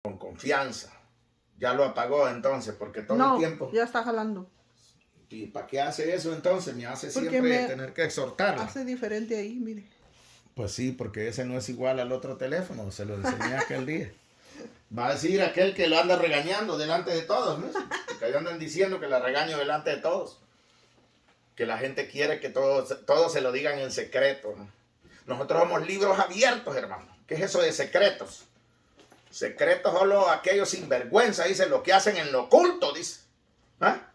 con confianza. Ya lo apagó entonces, porque todo el tiempo... ya está jalando. ¿Y para qué hace eso entonces? Me hace siempre tener que exhortarla. Hace diferente ahí, mire. Pues sí, porque ese no es igual al otro teléfono, se lo enseñé aquel día. Va a decir aquel que lo anda regañando delante de todos, ¿no? Que ahí andan diciendo que la regaño delante de todos. Que la gente quiere que todos se lo digan en secreto, ¿no? Nosotros somos libros abiertos, hermano. ¿Qué es eso de secretos? Secretos solo aquellos sinvergüenza, dice, lo que hacen en lo oculto, dice. ¿Ah?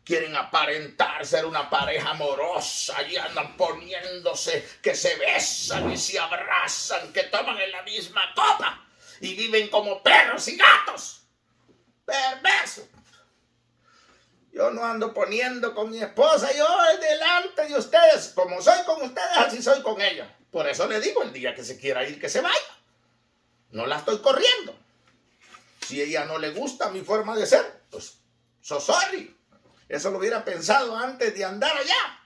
Quieren aparentar ser una pareja amorosa y andan poniéndose que se besan y se abrazan, que toman en la misma copa y viven como perros y gatos. Perverso. Yo no ando poniendo con mi esposa, yo delante de ustedes, como soy con ustedes, así soy con ella. Por eso le digo, el día que se quiera ir, que se vaya. No la estoy corriendo. Si a ella no le gusta mi forma de ser, pues, so sorry. Eso lo hubiera pensado antes de andar allá.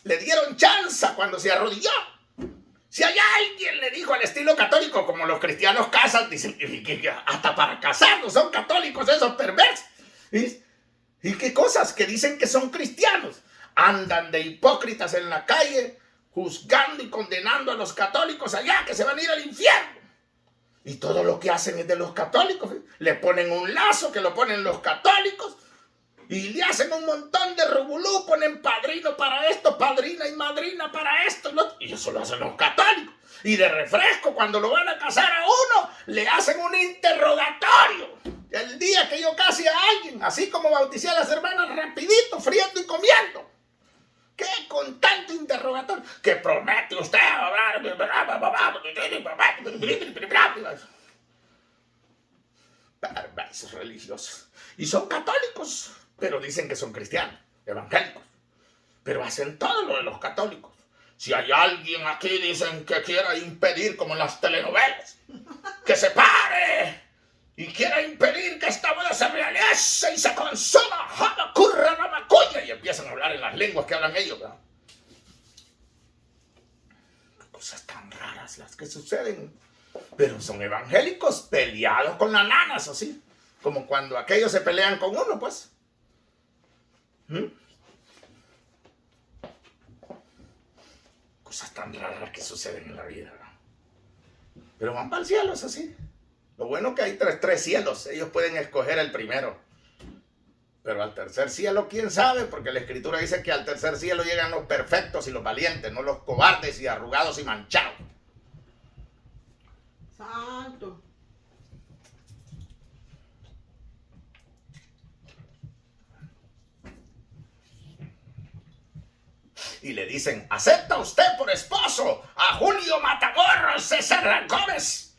Le dieron chance cuando se arrodilló. Si hay alguien le dijo al estilo católico, como los cristianos casan, dicen que hasta para casarnos son católicos esos perversos. ¿Y qué cosas? Que dicen que son cristianos. Andan de hipócritas en la calle, juzgando y condenando a los católicos allá, que se van a ir al infierno. Y todo lo que hacen es de los católicos. Le ponen un lazo que lo ponen los católicos. Y le hacen un montón de rubulú, ponen padrino para esto, padrina y madrina para esto. Y eso lo hacen los católicos. Y de refresco, cuando lo van a casar a uno, le hacen un interrogatorio. El día que yo case a alguien, así como bauticé a las hermanas, rapidito, friendo y comiendo. ¿Qué con tanto interrogatorio? ¿Qué promete usted? Perversos religiosos. Y son católicos, pero dicen que son cristianos, evangélicos. Pero hacen todo lo de los católicos. Si hay alguien aquí, dicen que quiera impedir, como en las telenovelas, que se pare y quiera impedir que esta boda se realice y se consuma, y empiezan a hablar en las lenguas que hablan ellos, ¿verdad? Qué cosas tan raras las que suceden. Pero son evangélicos peleados con las nanas, así. Como cuando aquellos se pelean con uno, pues. Cosas tan raras que suceden en la vida, ¿no? Pero van para el cielo, es así. Lo bueno que hay tres cielos. Ellos pueden escoger el primero. Pero al tercer cielo, ¿quién sabe? Porque la Escritura dice que al tercer cielo llegan los perfectos y los valientes, no los cobardes y arrugados y manchados. Santo. Y le dicen, ¿acepta usted por esposo a Julio Matamoros César Gómez?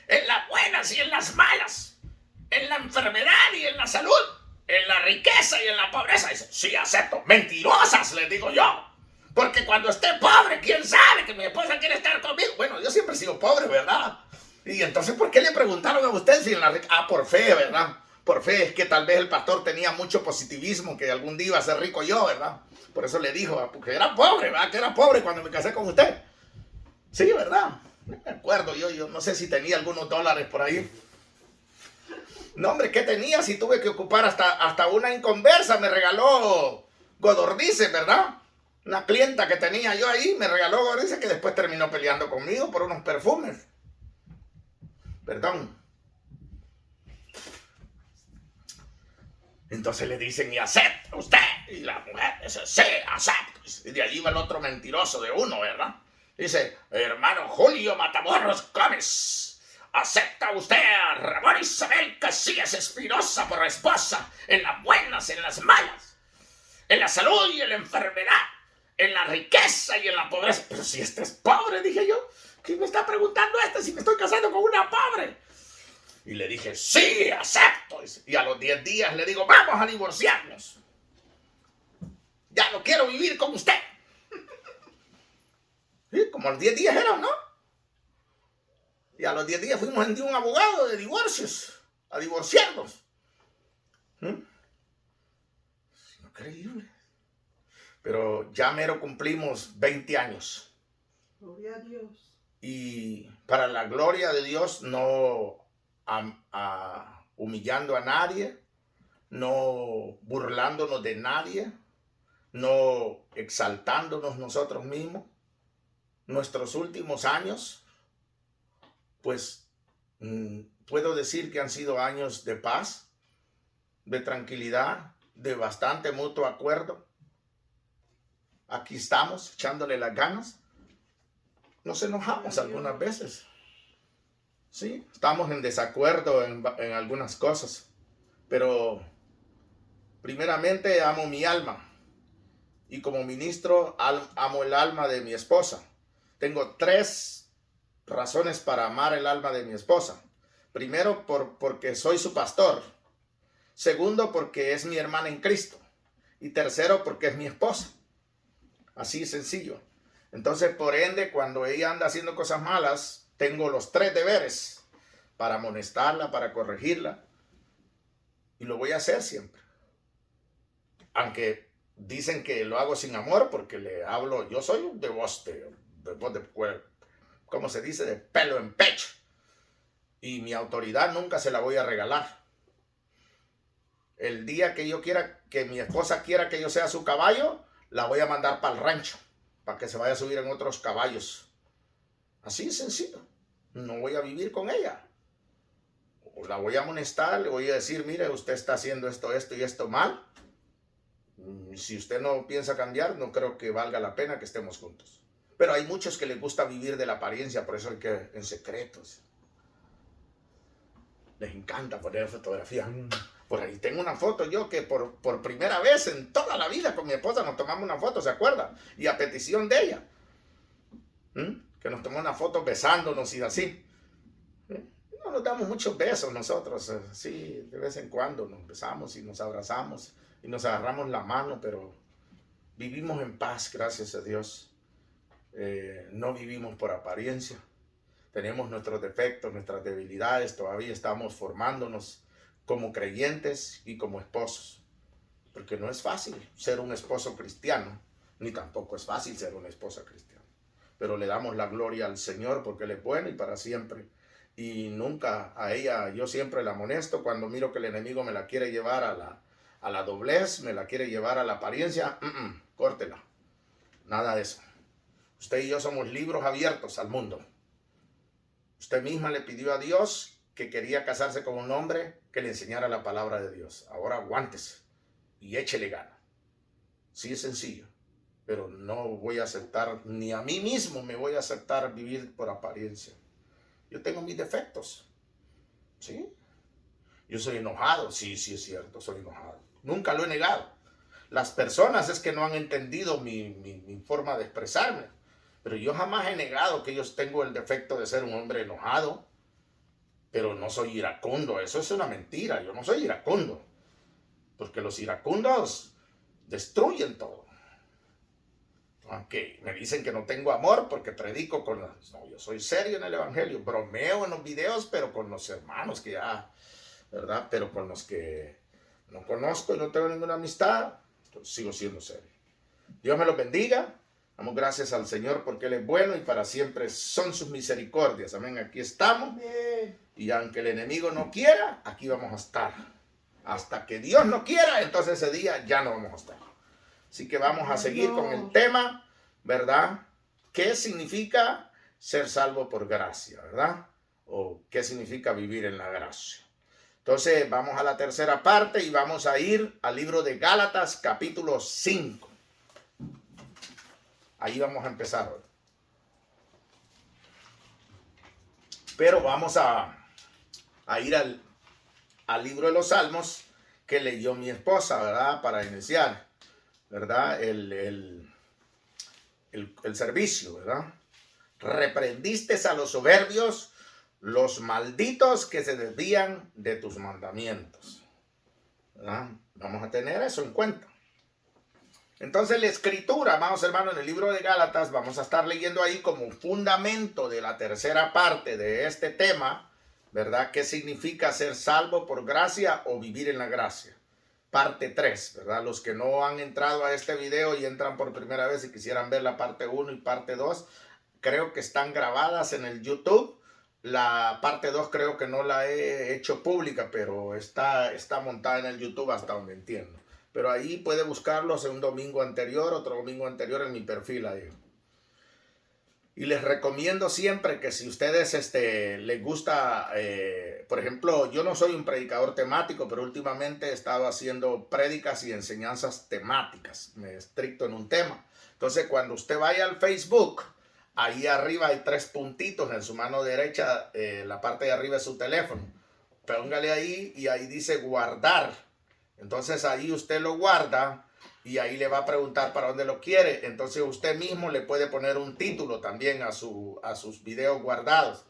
En las buenas y en las malas, en la enfermedad y en la salud, en la riqueza y en la pobreza. Dice, sí, acepto. Mentirosas, les digo yo. Porque cuando esté pobre, ¿quién sabe que mi esposa quiere estar conmigo? Bueno, yo siempre he sido pobre, ¿verdad? Y entonces, ¿por qué le preguntaron a usted si en la riqueza? Ah, por fe, ¿verdad? Por fe, es que tal vez el pastor tenía mucho positivismo, que algún día iba a ser rico yo, ¿verdad? Por eso le dijo, porque era pobre, ¿verdad? Que era pobre cuando me casé con usted. Sí, ¿verdad? No me acuerdo, yo no sé si tenía algunos dólares por ahí. No, hombre, ¿qué tenía? Si tuve que ocupar hasta una inconversa, me regaló Godordice, ¿verdad? Una clienta que tenía yo ahí, me regaló Godordice, que después terminó peleando conmigo por unos perfumes. Perdón. Entonces le dicen, ¿y acepta usted? Y la mujer dice, sí, acepto. Y de allí va el otro mentiroso de uno, ¿verdad? Dice, hermano Julio Matamoros Gómez, ¿acepta usted a Ramón Isabel Casillas Espinosa por esposa en las buenas, en las malas, en la salud y en la enfermedad, en la riqueza y en la pobreza? Pero si este es pobre, dije yo, ¿quién me está preguntando si me estoy casando con una pobre? Y le dije, sí, acepto. Y a los 10 días le digo, vamos a divorciarnos. Ya no quiero vivir con usted. ¿Sí? Como a los 10 días eran, ¿no? Y a los 10 días fuimos en un abogado de divorcios a divorciarnos. Increíble. Pero ya mero cumplimos 20 años. Gloria a Dios. y para la gloria de Dios, no humillando a nadie, no burlándonos de nadie, no exaltándonos nosotros mismos. Nuestros últimos años, pues puedo decir que han sido años de paz, de tranquilidad, de bastante mutuo acuerdo. Aquí estamos echándole las ganas. Nos enojamos algunas veces. Sí, estamos en desacuerdo en algunas cosas. Pero primeramente amo mi alma. Y como ministro amo el alma de mi esposa. Tengo 3 razones para amar el alma de mi esposa. Primero, porque soy su pastor. Segundo, porque es mi hermana en Cristo. Y tercero, porque es mi esposa. Así sencillo. Entonces, por ende, cuando ella anda haciendo cosas malas, tengo los 3 deberes para amonestarla, para corregirla. Y lo voy a hacer siempre. Aunque dicen que lo hago sin amor porque le hablo, yo soy de voz de ¿cómo se dice? De pelo en pecho. Y mi autoridad nunca se la voy a regalar. El día que yo quiera, que mi esposa quiera que yo sea su caballo, la voy a mandar para el rancho, para que se vaya a subir en otros caballos. Así de sencillo. No voy a vivir con ella. O la voy a amonestar, le voy a decir, mire, usted está haciendo esto, esto y esto mal. Si usted no piensa cambiar, no creo que valga la pena que estemos juntos. Pero hay muchos que les gusta vivir de la apariencia, por eso hay que en secretos. Les encanta poner fotografías. Por ahí tengo una foto yo que por primera vez en toda la vida con mi esposa nos tomamos una foto, ¿se acuerda? Y a petición de ella. Que nos tomó una foto besándonos y así. No nos damos muchos besos nosotros. Sí, de vez en cuando nos besamos y nos abrazamos y nos agarramos la mano, pero vivimos en paz, gracias a Dios. No vivimos por apariencia. Tenemos nuestros defectos, nuestras debilidades, todavía estamos formándonos como creyentes y como esposos. Porque no es fácil ser un esposo cristiano, ni tampoco es fácil ser una esposa cristiana. Pero le damos la gloria al Señor porque Él es bueno y para siempre. Y nunca a ella, yo siempre la amonesto cuando miro que el enemigo me la quiere llevar a la doblez, me la quiere llevar a la apariencia. Córtela. Nada de eso. Usted y yo somos libros abiertos al mundo. Usted misma le pidió a Dios que quería casarse con un hombre que le enseñara la palabra de Dios. Ahora aguántese y échele gana. Sí es sencillo, pero no voy a aceptar, ni a mí mismo me voy a aceptar vivir por apariencia. Yo tengo mis defectos, ¿sí? Yo soy enojado, sí es cierto, soy enojado. Nunca lo he negado. Las personas es que no han entendido mi forma de expresarme. Pero yo jamás he negado que yo tengo el defecto de ser un hombre enojado. Pero no soy iracundo. Eso es una mentira. Yo no soy iracundo. Porque los iracundos destruyen todo. Aunque me dicen que no tengo amor porque predico con los... No, yo soy serio en el evangelio. Bromeo en los videos, pero con los hermanos que ya... ¿Verdad? Pero con los que no conozco y no tengo ninguna amistad, pues sigo siendo serio. Dios me los bendiga. Damos gracias al Señor porque Él es bueno y para siempre son sus misericordias. Amén. Aquí estamos. Y aunque el enemigo no quiera, aquí vamos a estar. Hasta que Dios no quiera, entonces ese día ya no vamos a estar. Así que vamos a seguir con el tema, ¿verdad? ¿Qué significa ser salvo por gracia, verdad? O qué significa vivir en la gracia. Entonces vamos a la tercera parte y vamos a ir al libro de Gálatas capítulo 5. Ahí vamos a empezar hoy. Pero vamos a ir al libro de los Salmos que leyó mi esposa, ¿verdad? Para iniciar, ¿verdad? El servicio, ¿verdad? Reprendiste a los soberbios, los malditos que se desvían de tus mandamientos, ¿verdad? Vamos a tener eso en cuenta. Entonces la escritura, amados hermanos, en el libro de Gálatas, vamos a estar leyendo ahí como fundamento de la tercera parte de este tema, ¿verdad? ¿Qué significa ser salvo por gracia o vivir en la gracia? Parte 3, ¿verdad? Los que no han entrado a este video y entran por primera vez y quisieran ver la parte 1 y parte 2, creo que están grabadas en el YouTube. La parte 2 creo que no la he hecho pública, pero está montada en el YouTube hasta donde entiendo. Pero ahí puede buscarlos en un domingo anterior, otro domingo anterior en mi perfil ahí. Y les recomiendo siempre que si ustedes les gusta, por ejemplo, yo no soy un predicador temático, pero últimamente he estado haciendo prédicas y enseñanzas temáticas, me estricto en un tema. Entonces, cuando usted vaya al Facebook, ahí arriba hay 3 puntitos en su mano derecha, la parte de arriba de su teléfono. Póngale ahí y ahí dice guardar. Entonces ahí usted lo guarda. Y ahí le va a preguntar para dónde lo quiere. Entonces usted mismo le puede poner un título también a sus videos guardados.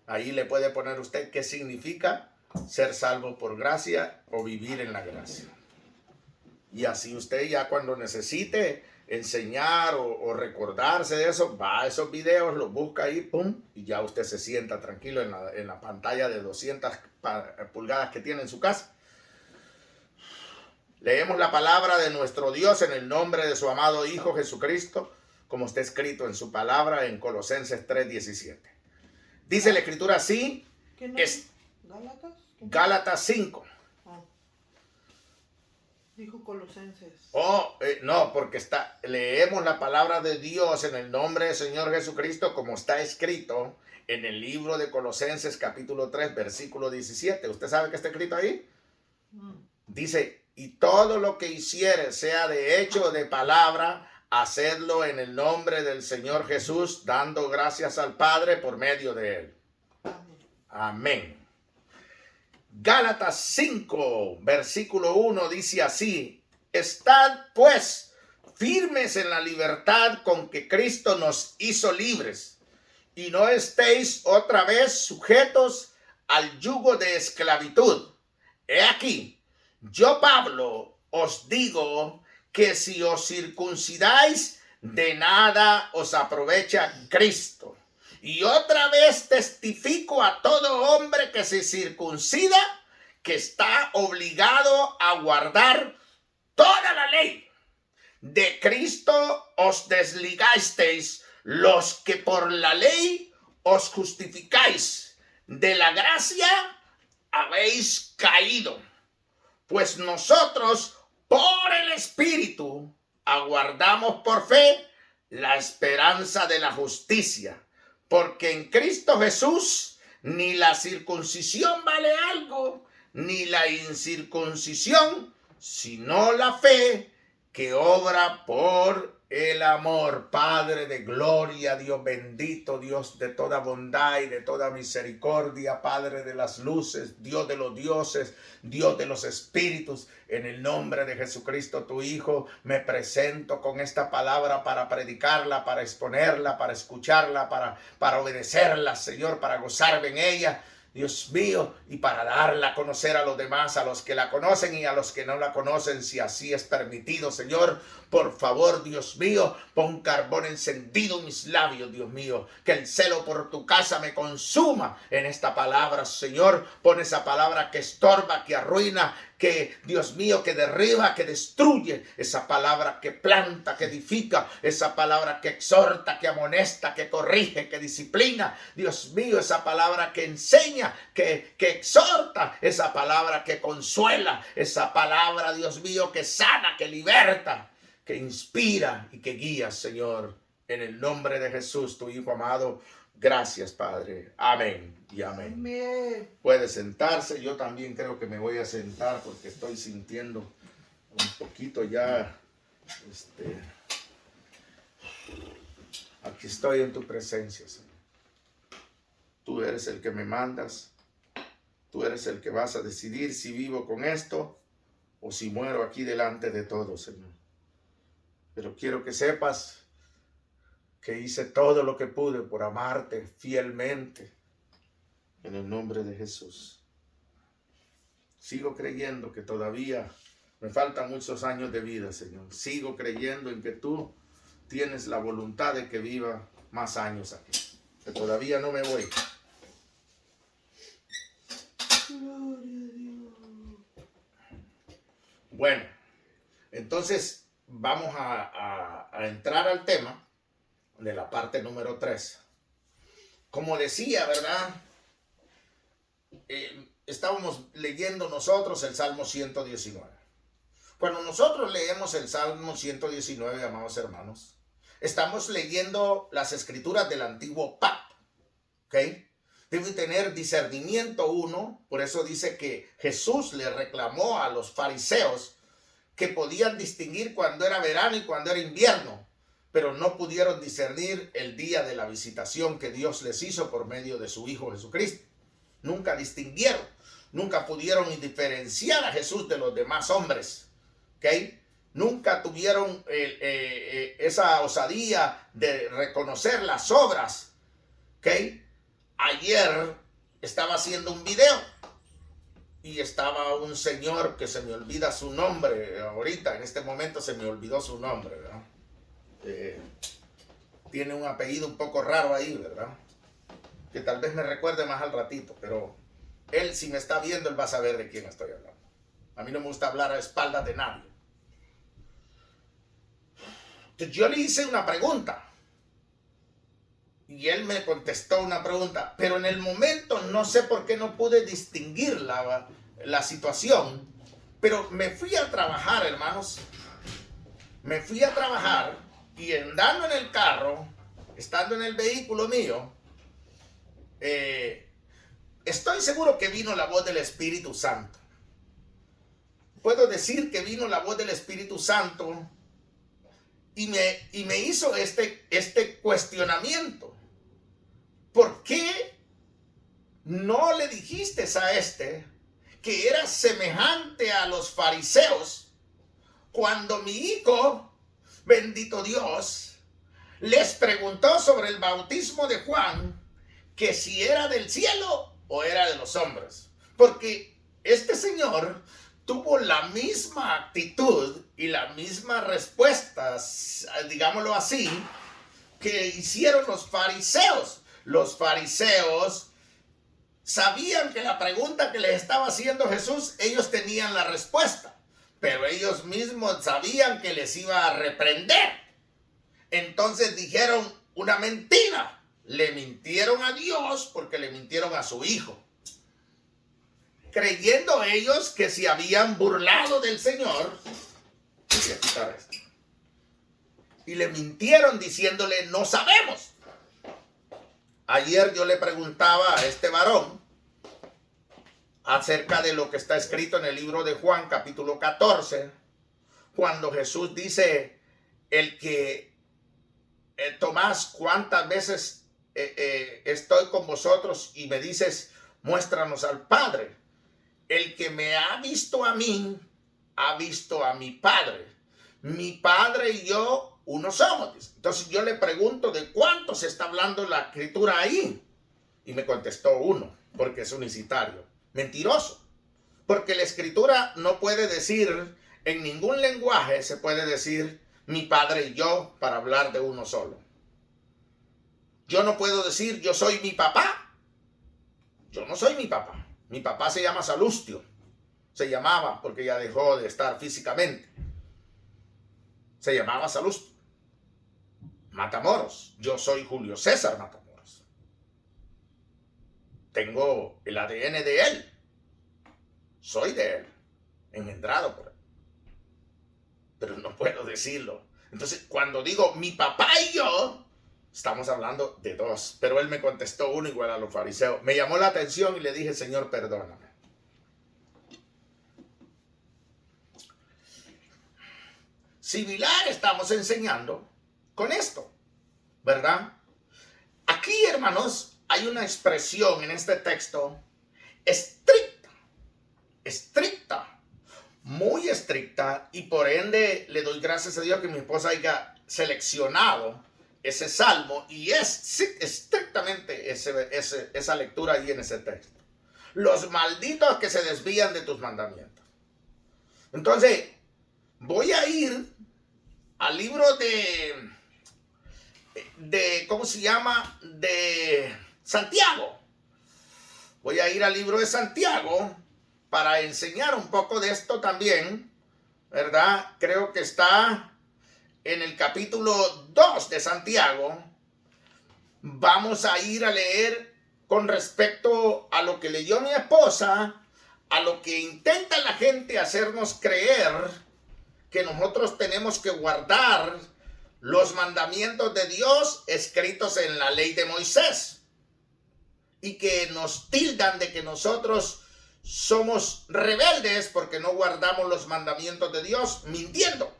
Ahí le puede poner usted qué significa ser salvo por gracia o vivir en la gracia. Y así usted ya cuando necesite enseñar o recordarse de eso, va a esos videos, los busca ahí, pum, y ya usted se sienta tranquilo en la pantalla de 200 pulgadas que tiene en su casa. Leemos la palabra de nuestro Dios en el nombre de su amado Hijo Jesucristo, como está escrito en su palabra en Colosenses 3:17. Dice la escritura así, ¿Qué no? es ¿Gálatas? ¿Qué no? Gálatas 5. Dijo Colosenses. No, porque leemos la palabra de Dios en el nombre del Señor Jesucristo, como está escrito en el libro de Colosenses capítulo 3, versículo 17. ¿Usted sabe qué está escrito ahí? Dice, y todo lo que hiciere, sea de hecho o de palabra, hacedlo en el nombre del Señor Jesús, dando gracias al Padre por medio de él. Amén. Gálatas 5, versículo 1 dice así, estad pues firmes en la libertad con que Cristo nos hizo libres, y no estéis otra vez sujetos al yugo de esclavitud. He aquí, yo, Pablo, os digo que si os circuncidáis, de nada os aprovecha Cristo. Y otra vez testifico a todo hombre que se circuncida, que está obligado a guardar toda la ley. De Cristo os desligasteis los que por la ley os justificáis. De la gracia habéis caído. Pues nosotros, por el Espíritu, aguardamos por fe la esperanza de la justicia. Porque en Cristo Jesús ni la circuncisión vale algo, ni la incircuncisión, sino la fe que obra por el amor. Padre de gloria, Dios bendito, Dios de toda bondad y de toda misericordia, Padre de las luces, Dios de los dioses, Dios de los espíritus, en el nombre de Jesucristo, tu Hijo, me presento con esta palabra para predicarla, para exponerla, para escucharla, para obedecerla, Señor, para gozarme en ella. Dios mío, y para darla a conocer a los demás, a los que la conocen y a los que no la conocen, si así es permitido, Señor. Por favor, Dios mío, pon carbón encendido en mis labios, Dios mío, que el celo por tu casa me consuma en esta palabra, Señor. Pon esa palabra que estorba, que arruina, que, Dios mío, que derriba, que destruye, esa palabra que planta, que edifica, esa palabra que exhorta, que amonesta, que corrige, que disciplina, Dios mío, esa palabra que enseña, que exhorta, esa palabra que consuela, esa palabra, Dios mío, que sana, que liberta, que inspira y que guía, Señor, en el nombre de Jesús, tu Hijo amado. Gracias, Padre. Amén y amén. Amén. Puede sentarse. Yo también creo que me voy a sentar porque estoy sintiendo un poquito ya. Aquí estoy en tu presencia, Señor. Tú eres el que me mandas. Tú eres el que vas a decidir si vivo con esto o si muero aquí delante de todos, Señor. Pero quiero que sepas que hice todo lo que pude por amarte fielmente. En el nombre de Jesús. Sigo creyendo que todavía me faltan muchos años de vida, Señor. Sigo creyendo en que tú tienes la voluntad de que viva más años aquí. Que todavía no me voy. Bueno, entonces vamos a entrar al tema. de la parte número 3. Como decía, ¿verdad? Estábamos leyendo nosotros el Salmo 119. Cuando nosotros leemos el Salmo 119, amados hermanos, estamos leyendo las escrituras del antiguo pacto. ¿Ok? Debe tener discernimiento uno. Por eso dice que Jesús le reclamó a los fariseos que podían distinguir cuando era verano y cuando era invierno, pero no pudieron discernir el día de la visitación que Dios les hizo por medio de su Hijo Jesucristo. Nunca distinguieron, nunca pudieron diferenciar a Jesús de los demás hombres. ¿Okay? Nunca tuvieron esa osadía de reconocer las obras. ¿Okay? Ayer estaba haciendo un video y estaba un señor que se me olvida su nombre. Ahorita, en este momento, se me olvidó su nombre, ¿verdad? Tiene un apellido un poco raro ahí, ¿verdad? Que tal vez me recuerde más al ratito, pero él, si me está viendo, él va a saber de quién estoy hablando. A mí no me gusta hablar a espaldas de nadie. Entonces yo le hice una pregunta y él me contestó una pregunta, pero en el momento no sé por qué no pude distinguir la situación, pero me fui a trabajar, hermanos. Me fui a trabajar y andando en el carro, estando en el vehículo mío, estoy seguro que vino la voz del Espíritu Santo. Puedo decir que vino la voz del Espíritu Santo y me hizo este cuestionamiento. ¿Por qué no le dijiste a que era semejante a los fariseos cuando mi hijo, bendito Dios, les preguntó sobre el bautismo de Juan, que si era del cielo o era de los hombres? Porque este señor tuvo la misma actitud y la misma respuesta, digámoslo así, que hicieron los fariseos. Los fariseos sabían que la pregunta que les estaba haciendo Jesús, ellos tenían la respuesta, pero ellos mismos sabían que les iba a reprender. Entonces dijeron una mentira. Le mintieron a Dios porque le mintieron a su Hijo, creyendo ellos que se habían burlado del Señor. Voy a quitar esto. Y le mintieron diciéndole, no sabemos. Ayer yo le preguntaba a este varón acerca de lo que está escrito en el libro de Juan, capítulo 14, cuando Jesús dice, Tomás, ¿cuántas veces estoy con vosotros y me dices, muéstranos al Padre? El que me ha visto a mí, ha visto a mi Padre. Mi Padre y yo uno somos. Entonces yo le pregunto, ¿de cuánto se está hablando la escritura ahí? Y me contestó uno, porque es unicitario. Mentiroso. Porque la escritura no puede decir, en ningún lenguaje se puede decir mi Padre y yo para hablar de uno solo. Yo no puedo decir yo soy mi papá. Yo no soy mi papá. Mi papá se llama Salustio. Se llamaba, porque ya dejó de estar físicamente. Se llamaba Salustio Matamoros. Yo soy Julio César Matamoros. Tengo el ADN de él. Soy de él. Engendrado por él. Pero no puedo decirlo. Entonces, cuando digo mi papá y yo, estamos hablando de dos. Pero él me contestó uno igual a los fariseos. Me llamó la atención y le dije, Señor, perdóname. Similar estamos enseñando con esto, ¿verdad? Aquí, hermanos, hay una expresión en este texto estricta, muy estricta, y por ende le doy gracias a Dios que mi esposa haya seleccionado ese salmo y es estrictamente esa lectura ahí en ese texto. Los malditos que se desvían de tus mandamientos. Entonces, voy a ir al libro ¿cómo se llama? De Santiago. Voy a ir al libro de Santiago para enseñar un poco de esto también, ¿verdad? Creo que está en el capítulo 2 de Santiago, vamos a ir a leer con respecto a lo que leyó mi esposa, a lo que intenta la gente hacernos creer que nosotros tenemos que guardar los mandamientos de Dios escritos en la ley de Moisés, y que nos tildan de que nosotros somos rebeldes porque no guardamos los mandamientos de Dios, mintiendo.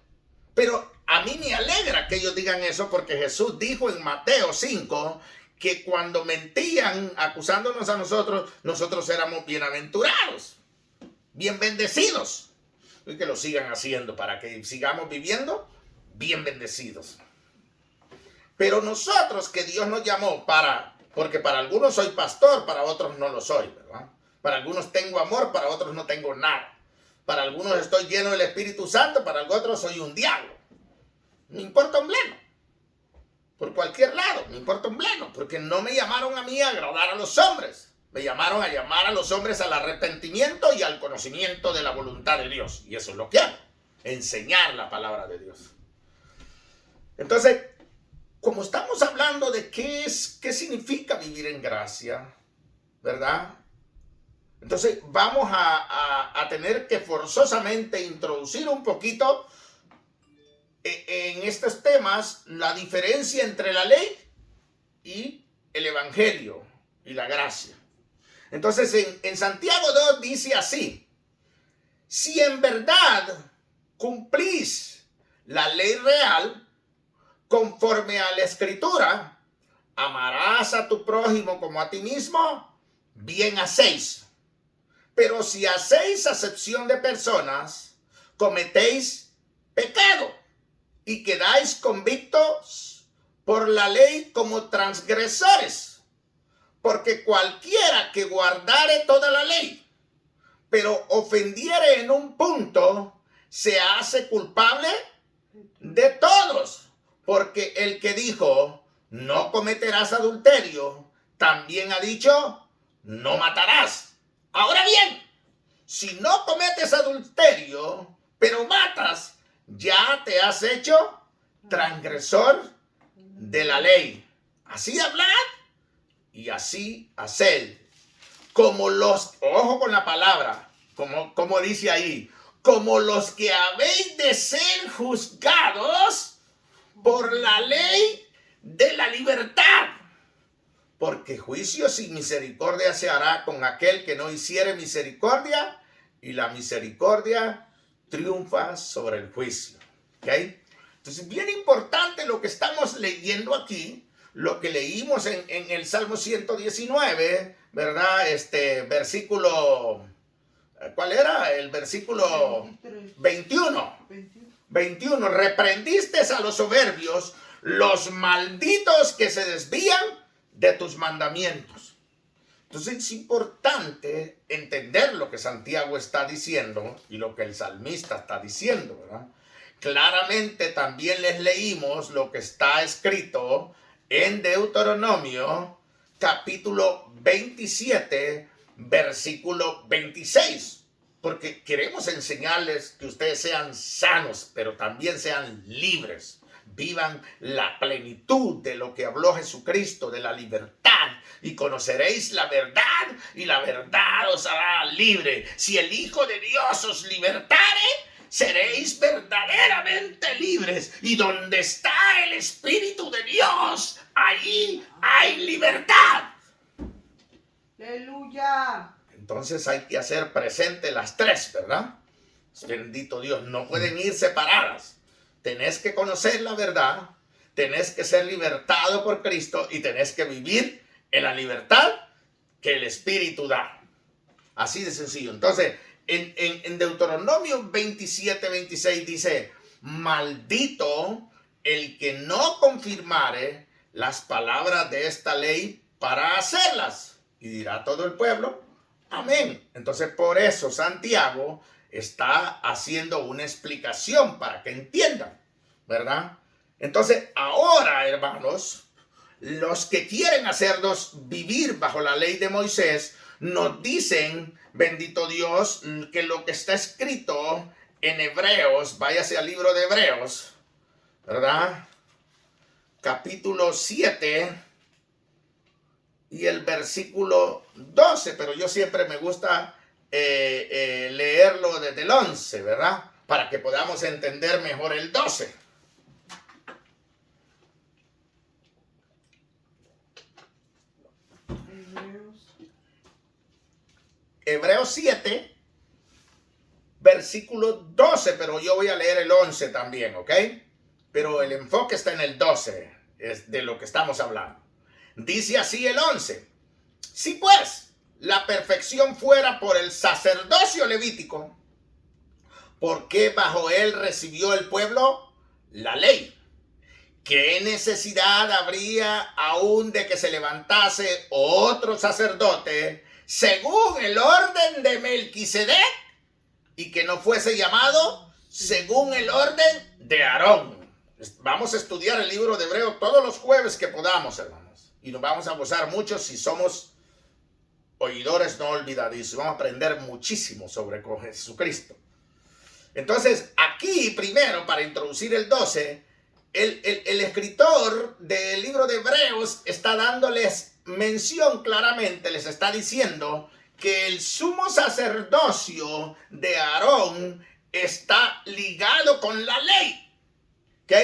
Pero a mí me alegra que ellos digan eso, porque Jesús dijo en Mateo 5 que cuando mentían acusándonos a nosotros, nosotros éramos bienaventurados, bien bendecidos, y que lo sigan haciendo para que sigamos viviendo bien bendecidos. Pero nosotros, que Dios nos llamó porque para algunos soy pastor, para otros no lo soy, ¿verdad? Para algunos tengo amor, para otros no tengo nada. Para algunos estoy lleno del Espíritu Santo, para otros soy un diablo. Me importa un bledo. Por cualquier lado, me importa un bledo, porque no me llamaron a mí a agradar a los hombres. Me llamaron a llamar a los hombres al arrepentimiento y al conocimiento de la voluntad de Dios. Y eso es lo que hago, enseñar la palabra de Dios. Entonces, como estamos hablando de qué significa vivir en gracia, ¿verdad? Entonces vamos a tener que forzosamente introducir un poquito en estos temas la diferencia entre la ley y el evangelio y la gracia. Entonces en Santiago 2 dice así: si en verdad cumplís la ley real conforme a la escritura, amarás a tu prójimo como a ti mismo, bien hacéis. Pero si hacéis acepción de personas, cometéis pecado y quedáis convictos por la ley como transgresores. Porque cualquiera que guardare toda la ley, pero ofendiere en un punto, se hace culpable de todos. Porque el que dijo, no cometerás adulterio, también ha dicho, no matarás. Ahora bien, si no cometes adulterio, pero matas, ya te has hecho transgresor de la ley. Así hablad y así haced. Ojo con la palabra, como dice ahí, como los que habéis de ser juzgados por la ley de la libertad. Porque juicio sin misericordia se hará con aquel que no hiciere misericordia, y la misericordia triunfa sobre el juicio. ¿Ok? Entonces, bien importante lo que estamos leyendo aquí, lo que leímos en el Salmo 119, ¿verdad? Versículo, ¿cuál era? El versículo 21. 21. Reprendiste a los soberbios, los malditos que se desvían de tus mandamientos. Entonces es importante entender lo que Santiago está diciendo y lo que el salmista está diciendo, ¿verdad? Claramente también les leímos lo que está escrito en Deuteronomio capítulo 27, versículo 26, porque queremos enseñarles que ustedes sean sanos, pero también sean libres. Vivan la plenitud de lo que habló Jesucristo, de la libertad, y conoceréis la verdad, y la verdad os hará libre. Si el Hijo de Dios os libertare, seréis verdaderamente libres. Y donde está el Espíritu de Dios, ahí hay libertad. ¡Aleluya! Entonces hay que hacer presente las tres, ¿verdad? Bendito Dios, no pueden ir separadas. Tenés que conocer la verdad, tenés que ser libertado por Cristo y tenés que vivir en la libertad que el Espíritu da. Así de sencillo. Entonces, en Deuteronomio 27, 26 dice, maldito el que no confirmare las palabras de esta ley para hacerlas. Y dirá todo el pueblo, amén. Entonces, por eso Santiago está haciendo una explicación para que entiendan, ¿verdad? Entonces, ahora, hermanos, los que quieren hacernos vivir bajo la ley de Moisés, nos dicen, bendito Dios, que lo que está escrito en Hebreos, váyase al libro de Hebreos, ¿verdad? Capítulo 7 y el versículo 12, pero yo siempre me gusta leerlo desde el 11, ¿verdad? Para que podamos entender mejor el 12. Hebreos 7, versículo 12, pero yo voy a leer el 11 también, ¿ok? Pero el enfoque está en el 12, es de lo que estamos hablando. Dice así el 11. Si pues la perfección fuera por el sacerdocio levítico, ¿por qué bajo él recibió el pueblo la ley? ¿Qué necesidad habría aún de que se levantase otro sacerdote según el orden de Melquisedec y que no fuese llamado según el orden de Aarón? Vamos a estudiar el libro de Hebreo todos los jueves que podamos, hermanos. Y nos vamos a gozar mucho si somos oidores no olvidadizos. Vamos a aprender muchísimo sobre Jesucristo. Entonces, aquí primero, para introducir el 12, el escritor del libro de Hebreos está dándoles mención claramente, les está diciendo que el sumo sacerdocio de Aarón está ligado con la ley. ¿Ok?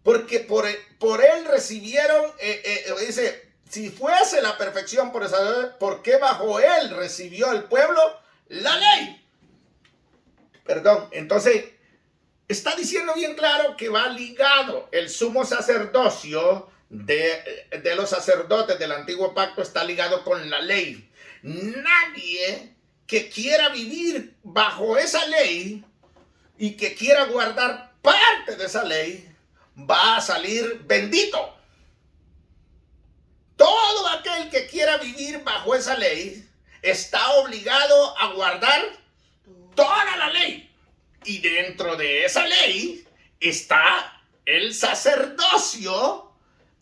Porque por él recibieron, dice, si fuese la perfección por esa, ¿por qué bajo él recibió el pueblo la ley? Perdón, entonces está diciendo bien claro que va ligado el sumo sacerdocio de los sacerdotes del antiguo pacto, está ligado con la ley. Nadie que quiera vivir bajo esa ley y que quiera guardar parte de esa ley va a salir bendito. Todo aquel que quiera vivir bajo esa ley está obligado a guardar toda la ley. Y dentro de esa ley está el sacerdocio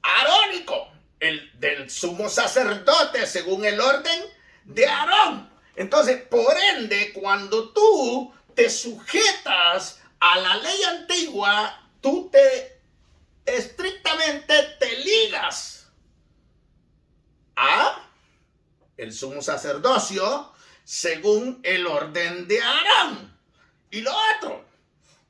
arónico, el del sumo sacerdote según el orden de Aarón. Entonces, por ende, cuando tú te sujetas a la ley antigua, tú estrictamente te ligas a el sumo sacerdocio según el orden de Aarón. Y lo otro,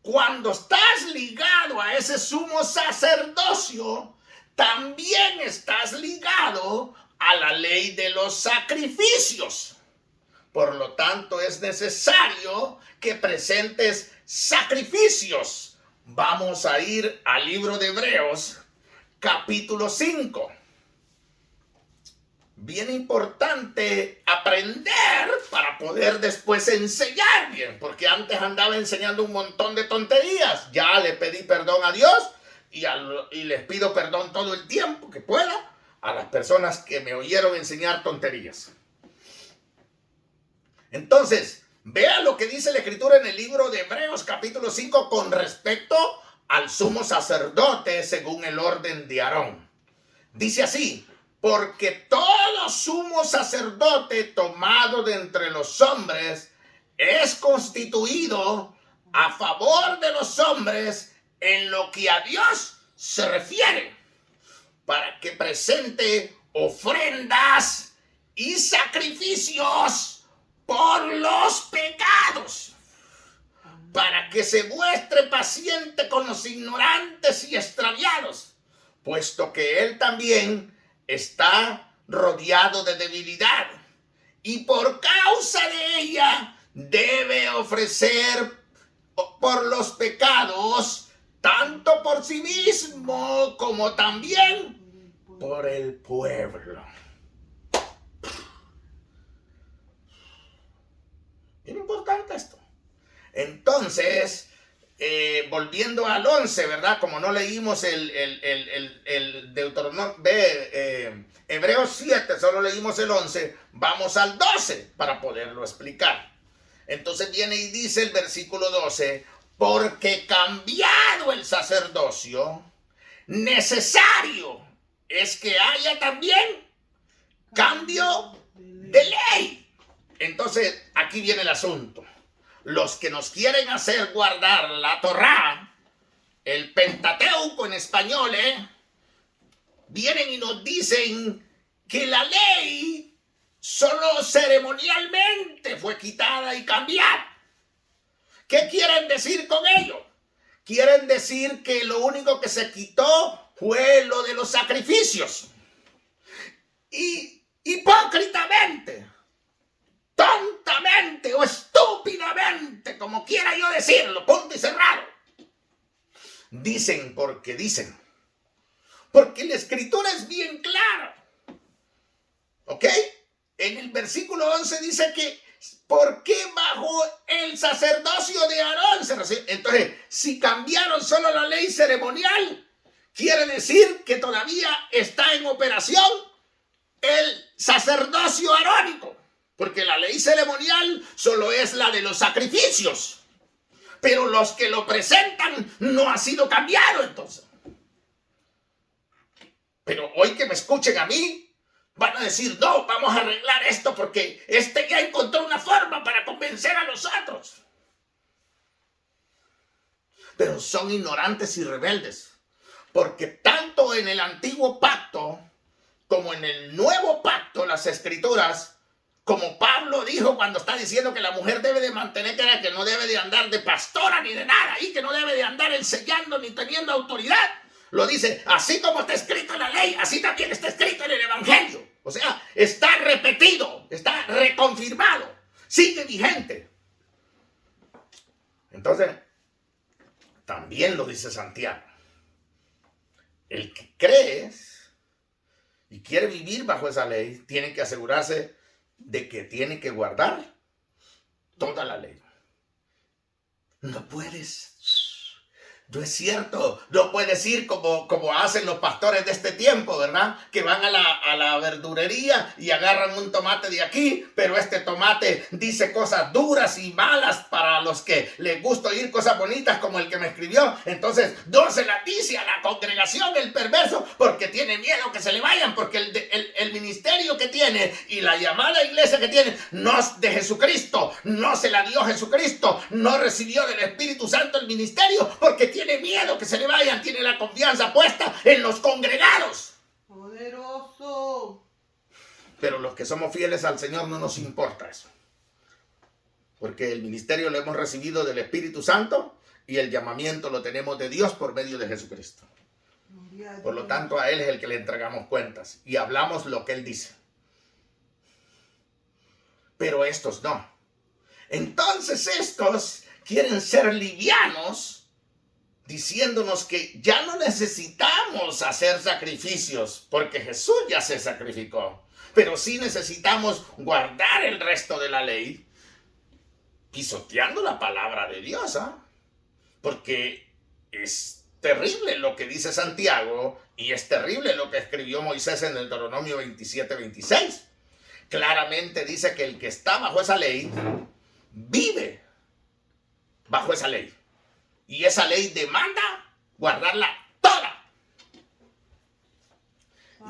cuando estás ligado a ese sumo sacerdocio, también estás ligado a la ley de los sacrificios. Por lo tanto, es necesario que presentes sacrificios. Vamos a ir al libro de Hebreos, capítulo 5. Bien importante aprender para poder después enseñar bien, porque antes andaba enseñando un montón de tonterías. Ya le pedí perdón a Dios y les pido perdón todo el tiempo que pueda a las personas que me oyeron enseñar tonterías. Entonces, vea lo que dice la Escritura en el libro de Hebreos capítulo 5 con respecto al sumo sacerdote según el orden de Aarón. Dice así: porque todo sumo sacerdote tomado de entre los hombres es constituido a favor de los hombres en lo que a Dios se refiere, para que presente ofrendas y sacrificios por los pecados, para que se muestre paciente con los ignorantes y extraviados, puesto que él también está rodeado de debilidad, y por causa de ella debe ofrecer por los pecados, tanto por sí mismo como también por el pueblo. Bien importante esto. Entonces, volviendo al 11, ¿verdad? Como no leímos el Deuteronomio, Hebreos 7, solo leímos el 11, vamos al 12 para poderlo explicar. Entonces viene y dice el versículo 12, porque cambiado el sacerdocio, necesario es que haya también cambio de ley. Entonces, aquí viene el asunto. Los que nos quieren hacer guardar la Torá, el Pentateuco en español, vienen y nos dicen que la ley solo ceremonialmente fue quitada y cambiada. ¿Qué quieren decir con ello? Quieren decir que lo único que se quitó fue lo de los sacrificios. Y hipócritamente, tontamente o estúpidamente, como quiera yo decirlo, punto y cerrado, dicen porque la escritura es bien clara, ¿ok? En el versículo 11 dice que ¿por qué bajo el sacerdocio de Aarón se recibe? Entonces, si cambiaron solo la ley ceremonial, quiere decir que todavía está en operación el sacerdocio arónico, porque la ley ceremonial solo es la de los sacrificios, pero los que lo presentan no ha sido cambiado entonces. Pero hoy que me escuchen a mí, van a decir, no, vamos a arreglar esto porque ya encontró una forma para convencer a los otros. Pero son ignorantes y rebeldes, porque tanto en el antiguo pacto como en el nuevo pacto, las escrituras, como Pablo dijo cuando está diciendo que la mujer debe de mantener que no debe de andar de pastora ni de nada, y que no debe de andar enseñando ni teniendo autoridad, lo dice, así como está escrito en la ley, así también está escrito en el evangelio. O sea, está repetido, está reconfirmado, sigue vigente. Entonces, también lo dice Santiago. El que cree y quiere vivir bajo esa ley, tiene que asegurarse de que tiene que guardar toda la ley. No puedes. No es cierto, no puedes ir como hacen los pastores de este tiempo, ¿verdad? Que van a la verdurería y agarran un tomate de aquí, pero este tomate dice cosas duras y malas para los que les gusta oír cosas bonitas como el que me escribió. Entonces, no se la dice a la congregación el perverso porque tiene miedo que se le vayan, porque el ministerio que tiene y la llamada iglesia que tiene no es de Jesucristo, no se la dio Jesucristo, no recibió del Espíritu Santo el ministerio porque tiene miedo que se le vayan, tiene la confianza puesta en los congregados. Poderoso. Pero los que somos fieles al Señor no nos importa eso. Porque el ministerio lo hemos recibido del Espíritu Santo y el llamamiento lo tenemos de Dios por medio de Jesucristo. Por lo tanto, a Él es el que le entregamos cuentas y hablamos lo que Él dice. Pero estos no. Entonces estos quieren ser livianos, diciéndonos que ya no necesitamos hacer sacrificios porque Jesús ya se sacrificó, pero sí necesitamos guardar el resto de la ley, pisoteando la palabra de Dios, porque es terrible lo que dice Santiago y es terrible lo que escribió Moisés en el Deuteronomio 27:26. Claramente dice que el que está bajo esa ley vive bajo esa ley. Y esa ley demanda guardarla toda.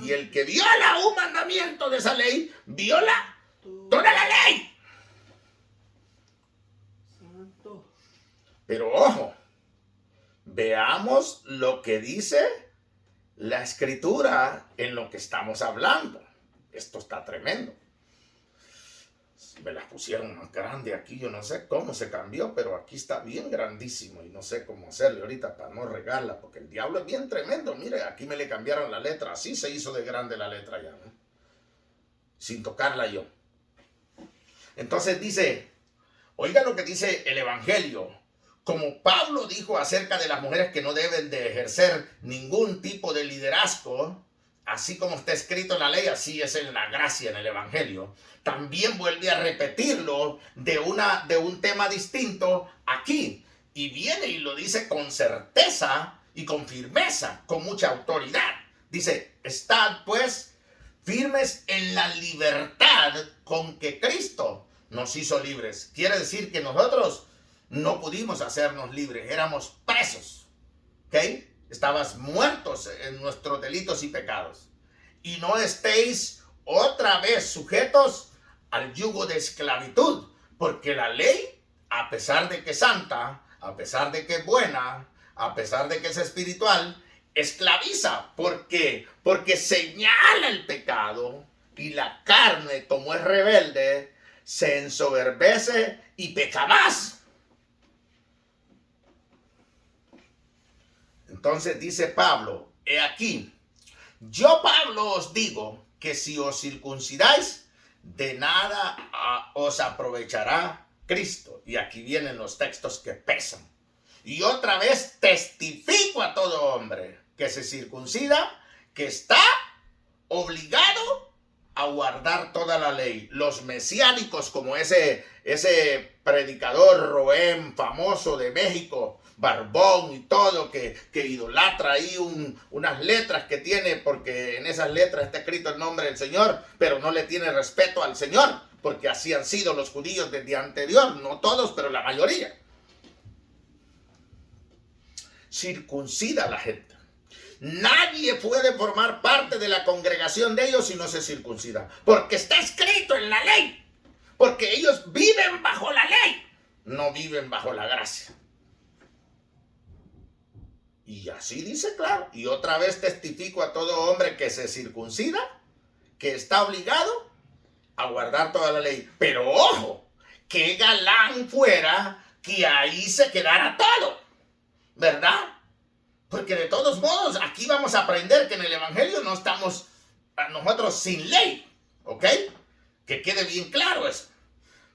Y el que viola un mandamiento de esa ley, viola toda la ley. Santo. Pero ojo, veamos lo que dice la escritura en lo que estamos hablando. Esto está tremendo. Me las pusieron más grande aquí, yo no sé cómo se cambió, pero aquí está bien grandísimo y no sé cómo hacerle ahorita para no regarla, porque el diablo es bien tremendo. Mire, aquí me le cambiaron la letra, así se hizo de grande la letra ya, ¿no? Sin tocarla yo. Entonces dice, oiga lo que dice el Evangelio. Como Pablo dijo acerca de las mujeres que no deben de ejercer ningún tipo de liderazgo, así como está escrito en la ley, así es en la gracia, en el Evangelio. También vuelve a repetirlo de un tema distinto aquí. Y viene y lo dice con certeza y con firmeza, con mucha autoridad. Dice, estad pues firmes en la libertad con que Cristo nos hizo libres. Quiere decir que nosotros no pudimos hacernos libres, éramos presos. ¿Ok? Estabas muertos en nuestros delitos y pecados. Y no estéis otra vez sujetos al yugo de esclavitud, porque la ley, a pesar de que es santa, a pesar de que es buena, a pesar de que es espiritual, esclaviza. ¿Por qué? Porque señala el pecado y la carne, como es rebelde, se ensoberbece y peca más. Entonces dice Pablo, he aquí, yo Pablo os digo que si os circuncidáis, de nada os aprovechará Cristo. Y aquí vienen los textos que pesan. Y otra vez testifico a todo hombre que se circuncida, que está obligado a guardar toda la ley. Los mesiánicos, como ese predicador Roem famoso de México, barbón y todo, que idolatra ahí unas letras que tiene, porque en esas letras está escrito el nombre del Señor, pero no le tiene respeto al Señor, porque así han sido los judíos desde anterior, no todos, pero la mayoría. Circuncida a la gente. Nadie puede formar parte de la congregación de ellos si no se circuncida, porque está escrito en la ley, porque ellos viven bajo la ley, no viven bajo la gracia. Y así dice claro. Y otra vez testifico a todo hombre que se circuncida, que está obligado a guardar toda la ley. Pero ojo, qué galán fuera que ahí se quedara todo, ¿verdad? Porque de todos modos, aquí vamos a aprender que en el Evangelio no estamos nosotros sin ley, ¿ok? Que quede bien claro eso.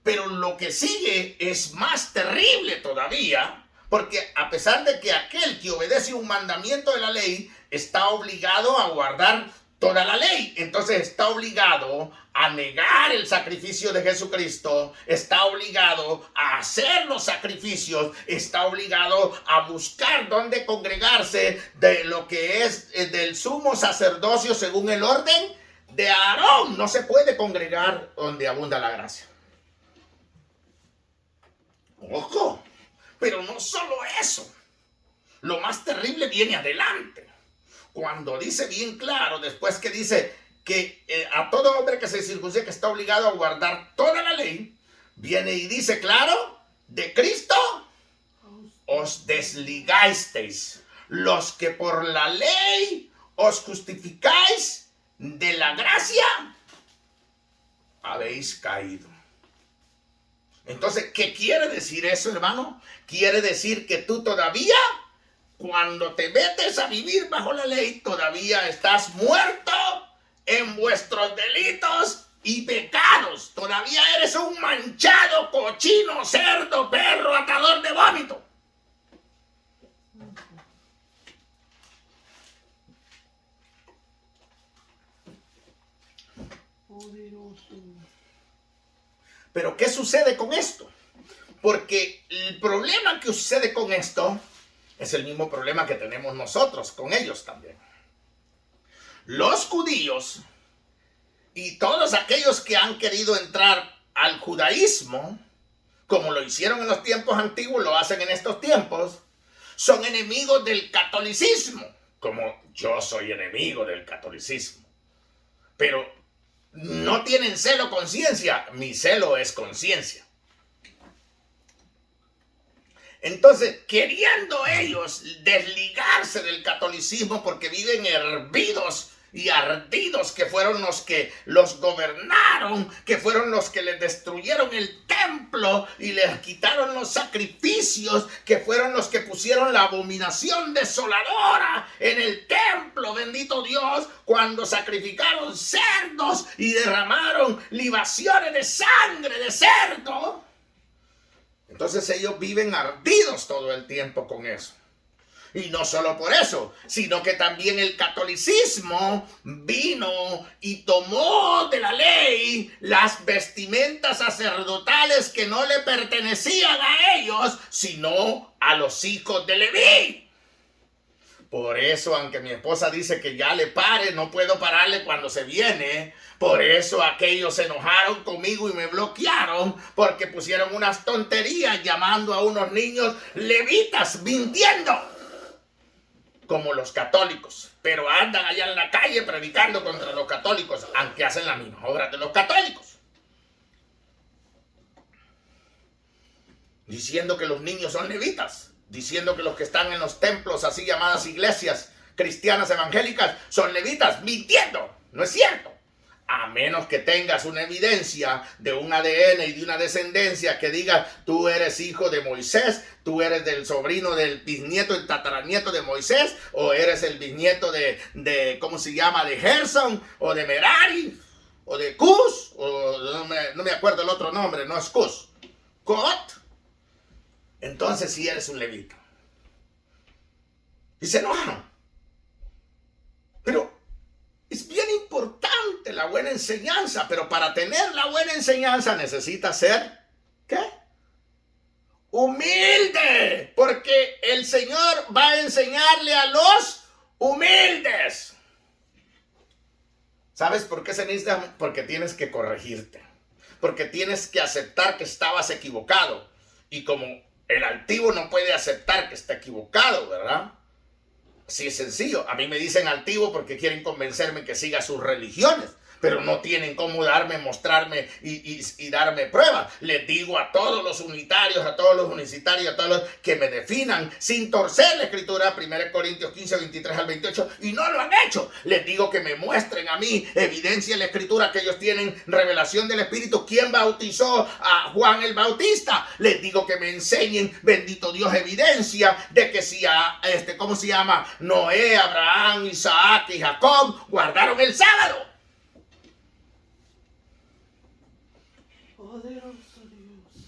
Pero lo que sigue es más terrible todavía, porque a pesar de que aquel que obedece un mandamiento de la ley está obligado a guardar toda la ley, entonces está obligado a negar el sacrificio de Jesucristo, está obligado a hacer los sacrificios, está obligado a buscar dónde congregarse de lo que es del sumo sacerdocio según el orden de Aarón. No se puede congregar donde abunda la gracia. Ojo, pero no solo eso. Lo más terrible viene adelante. Cuando dice bien claro, después que dice que a todo hombre que se circuncida que está obligado a guardar toda la ley, viene y dice claro, de Cristo os desligasteis, los que por la ley os justificáis, de la gracia habéis caído. Entonces, ¿qué quiere decir eso, hermano? Quiere decir que tú todavía, cuando te metes a vivir bajo la ley, todavía estás muerto en vuestros delitos y pecados. Todavía eres un manchado, cochino, cerdo, perro, atador de vómito. Poderoso. Pero ¿qué sucede con esto? Porque el problema que sucede con esto es el mismo problema que tenemos nosotros con ellos también. Los judíos y todos aquellos que han querido entrar al judaísmo, como lo hicieron en los tiempos antiguos, lo hacen en estos tiempos, son enemigos del catolicismo, como yo soy enemigo del catolicismo. Pero no tienen celo conciencia, mi celo es conciencia. Entonces, queriendo ellos desligarse del catolicismo porque viven hervidos y ardidos, que fueron los que los gobernaron, que fueron los que les destruyeron el templo y les quitaron los sacrificios, que fueron los que pusieron la abominación desoladora en el templo, bendito Dios, cuando sacrificaron cerdos y derramaron libaciones de sangre de cerdo. Entonces ellos viven ardidos todo el tiempo con eso. Y no solo por eso, sino que también el catolicismo vino y tomó de la ley las vestimentas sacerdotales que no le pertenecían a ellos, sino a los hijos de Leví. Por eso, aunque mi esposa dice que ya le pare, no puedo pararle cuando se viene. Por eso aquellos se enojaron conmigo y me bloquearon, porque pusieron unas tonterías llamando a unos niños levitas, mintiendo, como los católicos. Pero andan allá en la calle predicando contra los católicos, aunque hacen las mismas obras de los católicos, diciendo que los niños son levitas. diciendo que los que están en los templos, así llamadas iglesias cristianas evangélicas, son levitas, mintiendo. No es cierto. A menos que tengas una evidencia de un ADN y de una descendencia que diga, tú eres hijo de Moisés, tú eres del sobrino del bisnieto, el tataranieto de Moisés, o eres el bisnieto de ¿cómo se llama? De Gerson, o de Merari, o de Cus, o no me acuerdo el otro nombre, no es Cus, Cot. Entonces sí eres un levita. Y se enojan. Pero es bien importante la buena enseñanza, pero para tener la buena enseñanza necesitas ser, ¿qué? Humilde, porque el Señor va a enseñarle a los humildes. ¿Sabes por qué se necesita? Porque tienes que corregirte, porque tienes que aceptar que estabas equivocado. Y como el altivo no puede aceptar que está equivocado, ¿verdad? Así es sencillo. A mí me dicen altivo porque quieren convencerme que siga sus religiones, pero no tienen cómo mostrarme y darme pruebas. Les digo a todos los unitarios, a todos los unicitarios, a todos los que me definan sin torcer la escritura, 1 Corintios 15, 23 al 28, y no lo han hecho. Les digo que me muestren a mí evidencia en la escritura que ellos tienen revelación del Espíritu. ¿Quién bautizó a Juan el Bautista? Les digo que me enseñen, bendito Dios, evidencia de que si ¿cómo se llama? Noé, Abraham, Isaac y Jacob guardaron el sábado. Poderoso Dios.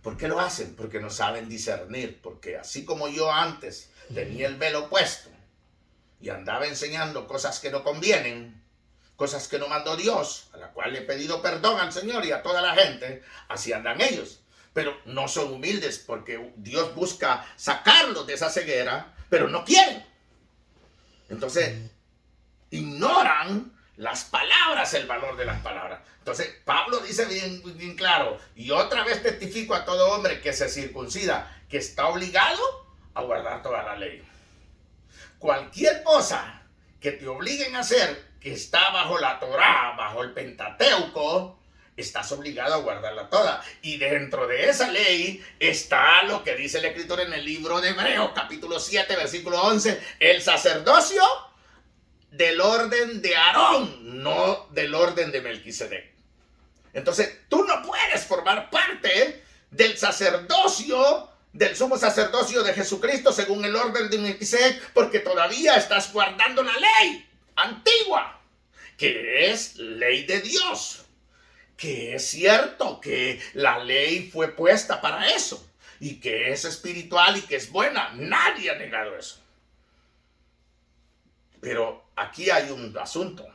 ¿Por qué lo hacen? Porque no saben discernir. Porque así como yo antes tenía el velo puesto y andaba enseñando cosas que no convienen, cosas que no mandó Dios, a la cual le he pedido perdón al Señor y a toda la gente, así andan ellos. Pero no son humildes porque Dios busca sacarlos de esa ceguera, pero no quieren. Entonces, ignoran las palabras, el valor de las palabras. Entonces, Pablo dice bien claro, y otra vez testifico a todo hombre que se circuncida, que está obligado a guardar toda la ley. Cualquier cosa que te obliguen a hacer, que está bajo la Torá, bajo el Pentateuco, estás obligado a guardarla toda. Y dentro de esa ley está lo que dice la Escritura en el libro de Hebreos, capítulo 7, versículo 11, el sacerdocio del orden de Aarón, no del orden de Melquisedec. Entonces, tú no puedes formar parte del sacerdocio, del sumo sacerdocio de Jesucristo según el orden de Melquisedec, porque todavía estás guardando la ley antigua, que es ley de Dios, que es cierto que la ley fue puesta para eso, y que es espiritual y que es buena. Nadie ha negado eso. Pero aquí hay un asunto.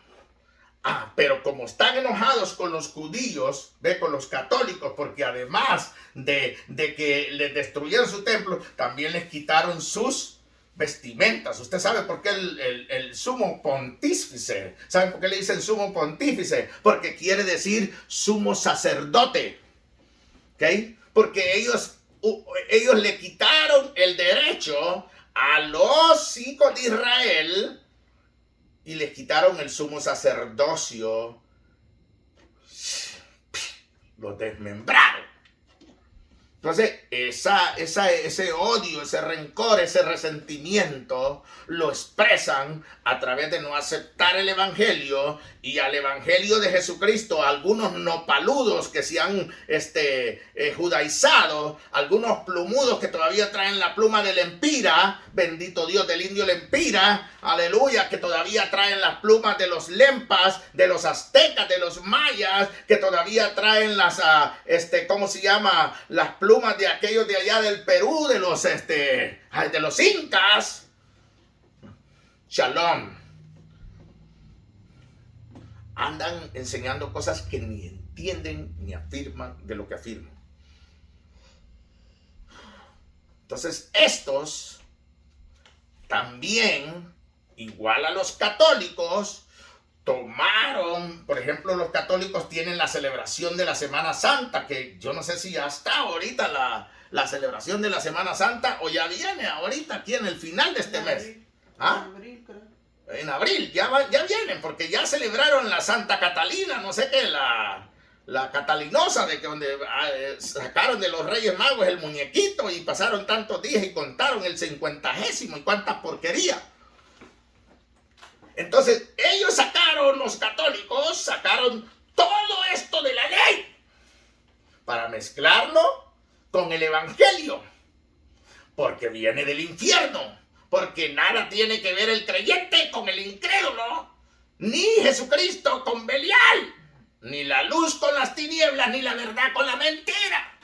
Pero como están enojados con los judíos, con los católicos, porque además de que les destruyeron su templo, también les quitaron sus vestimentas. Usted sabe por qué el sumo pontífice, ¿saben por qué le dicen sumo pontífice? Porque quiere decir sumo sacerdote, ¿ok? Porque ellos le quitaron el derecho a los hijos de Israel y les quitaron el sumo sacerdocio, los desmembraron. Entonces, ese odio, ese rencor, ese resentimiento, lo expresan a través de no aceptar el Evangelio y al Evangelio de Jesucristo. Algunos nopaludos que se han judaizado, algunos plumudos que todavía traen la pluma del empira, bendito Dios, del indio lempira, aleluya, que todavía traen las plumas de los lempas, de los aztecas, de los mayas, que todavía traen las, ¿cómo se llama? Las plumas de aquellos de allá del Perú, de los incas. Shalom. Andan enseñando cosas que ni entienden ni afirman de lo que afirman. Entonces, estos también, igual a los católicos, tomaron, por ejemplo, los católicos tienen la celebración de la Semana Santa, que yo no sé si ya está ahorita la celebración de la Semana Santa o ya viene ahorita aquí en el final de este mes. ¿Ah? En abril, ya vienen, porque ya celebraron la Santa Catalina, no sé qué, la la catalinosa de que donde sacaron de los Reyes Magos el muñequito y pasaron tantos días y contaron el 50º y cuánta porquería. Entonces ellos sacaron, los católicos sacaron todo esto de la ley para mezclarlo con el evangelio, porque viene del infierno, porque nada tiene que ver el creyente con el incrédulo, ni Jesucristo con Belial, ni la luz con las tinieblas, ni la verdad con la mentira.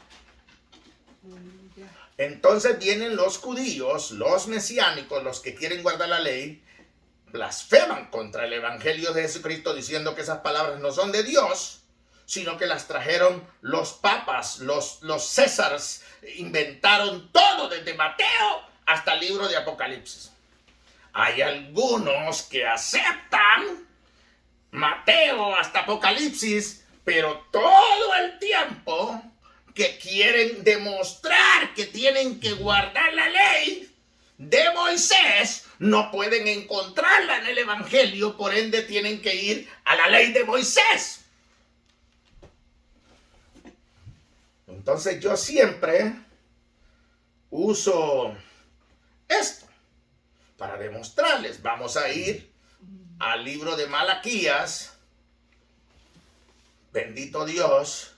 Entonces vienen los judíos, los mesiánicos, los que quieren guardar la ley, blasfeman contra el evangelio de Jesucristo diciendo que esas palabras no son de Dios, sino que las trajeron los papas, los Césares, inventaron todo desde Mateo hasta el libro de Apocalipsis. Hay algunos que aceptan Mateo hasta Apocalipsis, pero todo el tiempo que quieren demostrar que tienen que guardar la ley de Moisés, no pueden encontrarla en el evangelio, por ende tienen que ir a la ley de Moisés. Entonces yo siempre uso esto para demostrarles. Vamos a ir al libro de Malaquías. Bendito Dios.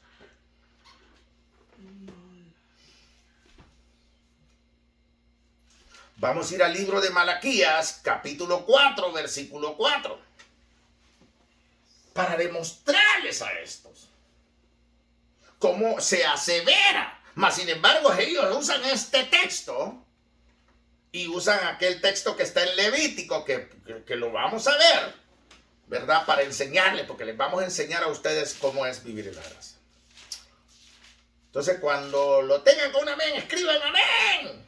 Vamos a ir al libro de Malaquías, capítulo 4, versículo 4. Para demostrarles a estos cómo se asevera. Mas sin embargo ellos usan este texto y usan aquel texto que está en Levítico, que lo vamos a ver, ¿verdad? Para enseñarles, porque les vamos a enseñar a ustedes cómo es vivir en la gracia. Entonces cuando lo tengan con un amén, escriban amén.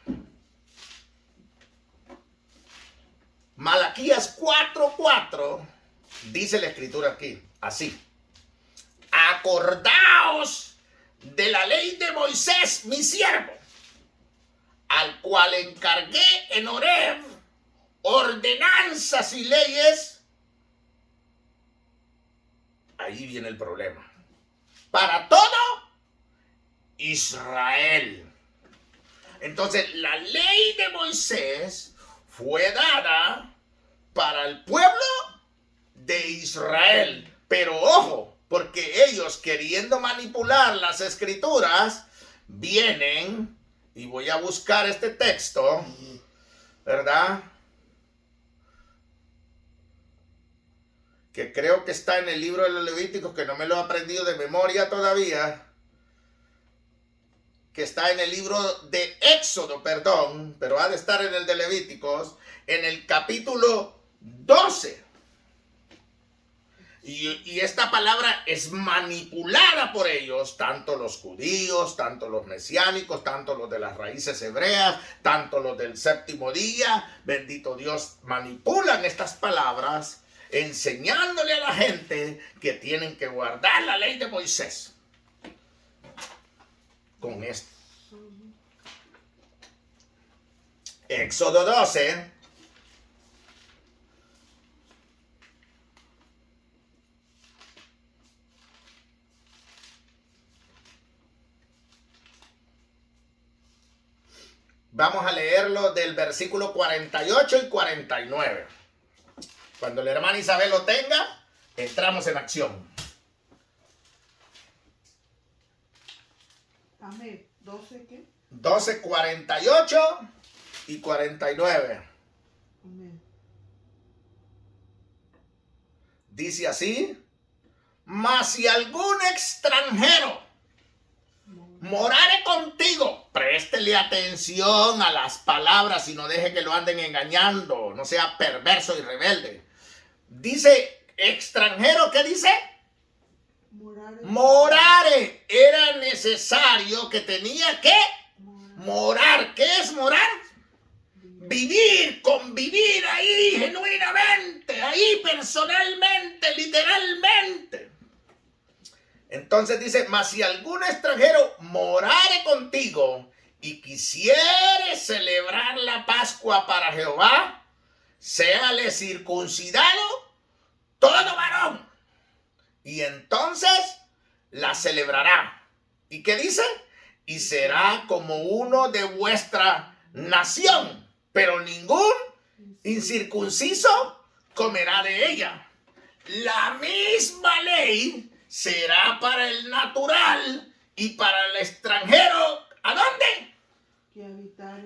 Malaquías 4:4 dice la escritura aquí, así: acordaos de la ley de Moisés, mi siervo, al cual encargué en Horeb ordenanzas y leyes. Ahí viene el problema. Para todo Israel. Entonces, la ley de Moisés fue dada para el pueblo de Israel. Pero ojo, porque ellos, queriendo manipular las escrituras, vienen, y voy a buscar este texto, ¿verdad? Que creo que está en el libro de los Levíticos, que no me lo he aprendido de memoria todavía, que está en el libro de Éxodo, perdón, pero ha de estar en el de Levíticos, en el capítulo 12. Y esta palabra es manipulada por ellos, tanto los judíos, tanto los mesiánicos, tanto los de las raíces hebreas, tanto los del séptimo día. Bendito Dios, manipulan estas palabras, enseñándole a la gente que tienen que guardar la ley de Moisés. Con esto. Éxodo 12. Vamos a leerlo del versículo 48 y 49. Cuando la hermana Isabel lo tenga, entramos en acción. Amén. ¿12 qué? 12, 48 y 49. Amén. Dice así: mas si algún extranjero morare contigo, préstele atención a las palabras y no deje que lo anden engañando, no sea perverso y rebelde. Dice extranjero, ¿qué dice? Morare. Era necesario, que tenía que morar. ¿Qué es morar? Vivir, convivir ahí genuinamente, ahí personalmente, literalmente. Entonces dice: mas si algún extranjero morare contigo y quisiere celebrar la Pascua para Jehová, séale circuncidado todo varón. Y entonces la celebrará. ¿Y qué dice? Y será como uno de vuestra nación, pero ningún incircunciso comerá de ella. La misma ley será para el natural y para el extranjero. ¿A dónde?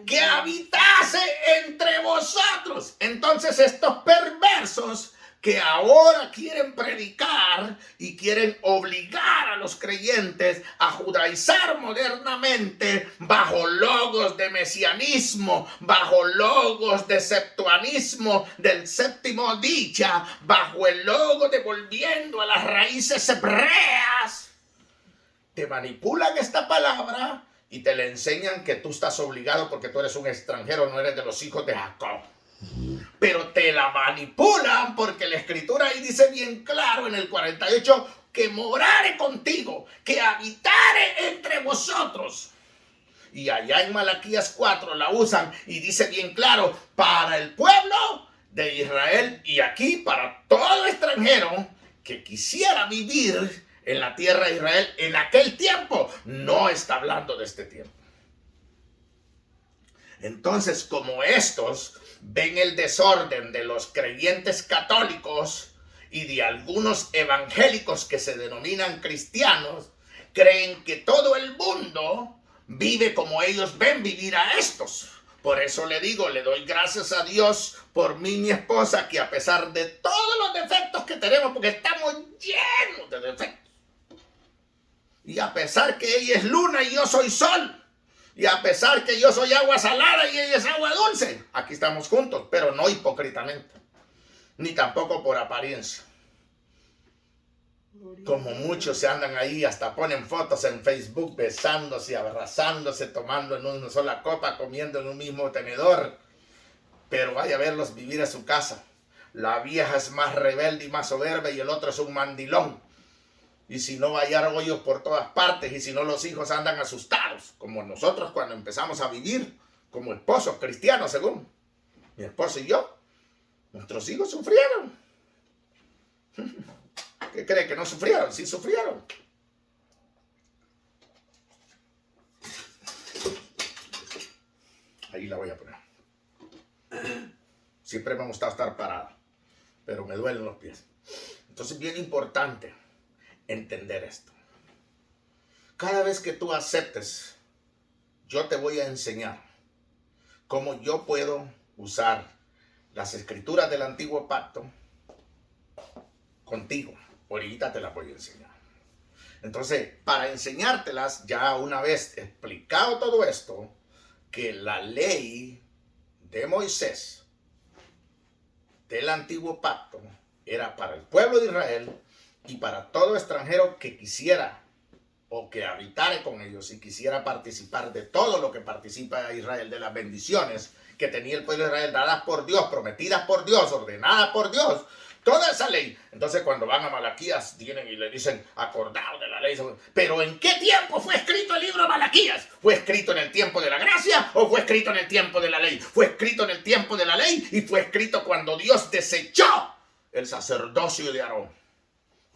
Que habitase entre vosotros. Entonces estos perversos que ahora quieren predicar y quieren obligar a los creyentes a judaizar modernamente bajo logos de mesianismo, bajo logos de septuanismo del séptimo día, bajo el logo de volviendo a las raíces hebreas, te manipulan esta palabra y te le enseñan que tú estás obligado porque tú eres un extranjero, no eres de los hijos de Jacob. Pero te la manipulan porque la escritura ahí dice bien claro en el 48 que morare contigo, que habitare entre vosotros. Y allá en Malaquías 4 la usan y dice bien claro para el pueblo de Israel y aquí para todo extranjero que quisiera vivir en la tierra de Israel en aquel tiempo. No está hablando de este tiempo. Entonces, como estos ven el desorden de los creyentes católicos y de algunos evangélicos que se denominan cristianos, creen que todo el mundo vive como ellos ven vivir a estos. Por eso le digo, le doy gracias a Dios por mí y mi esposa, que a pesar de todos los defectos que tenemos, porque estamos llenos de defectos, y a pesar que ella es luna y yo soy sol, y a pesar que yo soy agua salada y ella es agua dulce, aquí estamos juntos, pero no hipócritamente, ni tampoco por apariencia. Como muchos se andan ahí, hasta ponen fotos en Facebook besándose, abrazándose, tomando en una sola copa, comiendo en un mismo tenedor. Pero vaya a verlos vivir a su casa. La vieja es más rebelde y más soberbia y el otro es un mandilón. Y si no, va a hallar hoyos por todas partes. Y si no, los hijos andan asustados, como nosotros cuando empezamos a vivir como esposos cristianos, según mi esposo y yo. Nuestros hijos sufrieron. ¿Qué cree que no sufrieron? Sí sufrieron. Ahí la voy a poner. Siempre me ha gustado estar parado, pero me duelen los pies. Entonces, bien importante entender esto. Cada vez que tú aceptes, yo te voy a enseñar cómo yo puedo usar las escrituras del antiguo pacto contigo. Ahorita te las voy a enseñar. Entonces, para enseñártelas, ya una vez explicado todo esto, que la ley de Moisés del antiguo pacto era para el pueblo de Israel y para todo extranjero que quisiera o que habitare con ellos y quisiera participar de todo lo que participa Israel, de las bendiciones que tenía el pueblo de Israel, dadas por Dios, prometidas por Dios, ordenadas por Dios, toda esa ley. Entonces cuando van a Malaquías vienen y le dicen, acordado de la ley. Pero ¿en qué tiempo fue escrito el libro de Malaquías? ¿Fue escrito en el tiempo de la gracia o fue escrito en el tiempo de la ley? Fue escrito en el tiempo de la ley y fue escrito cuando Dios desechó el sacerdocio de Aarón,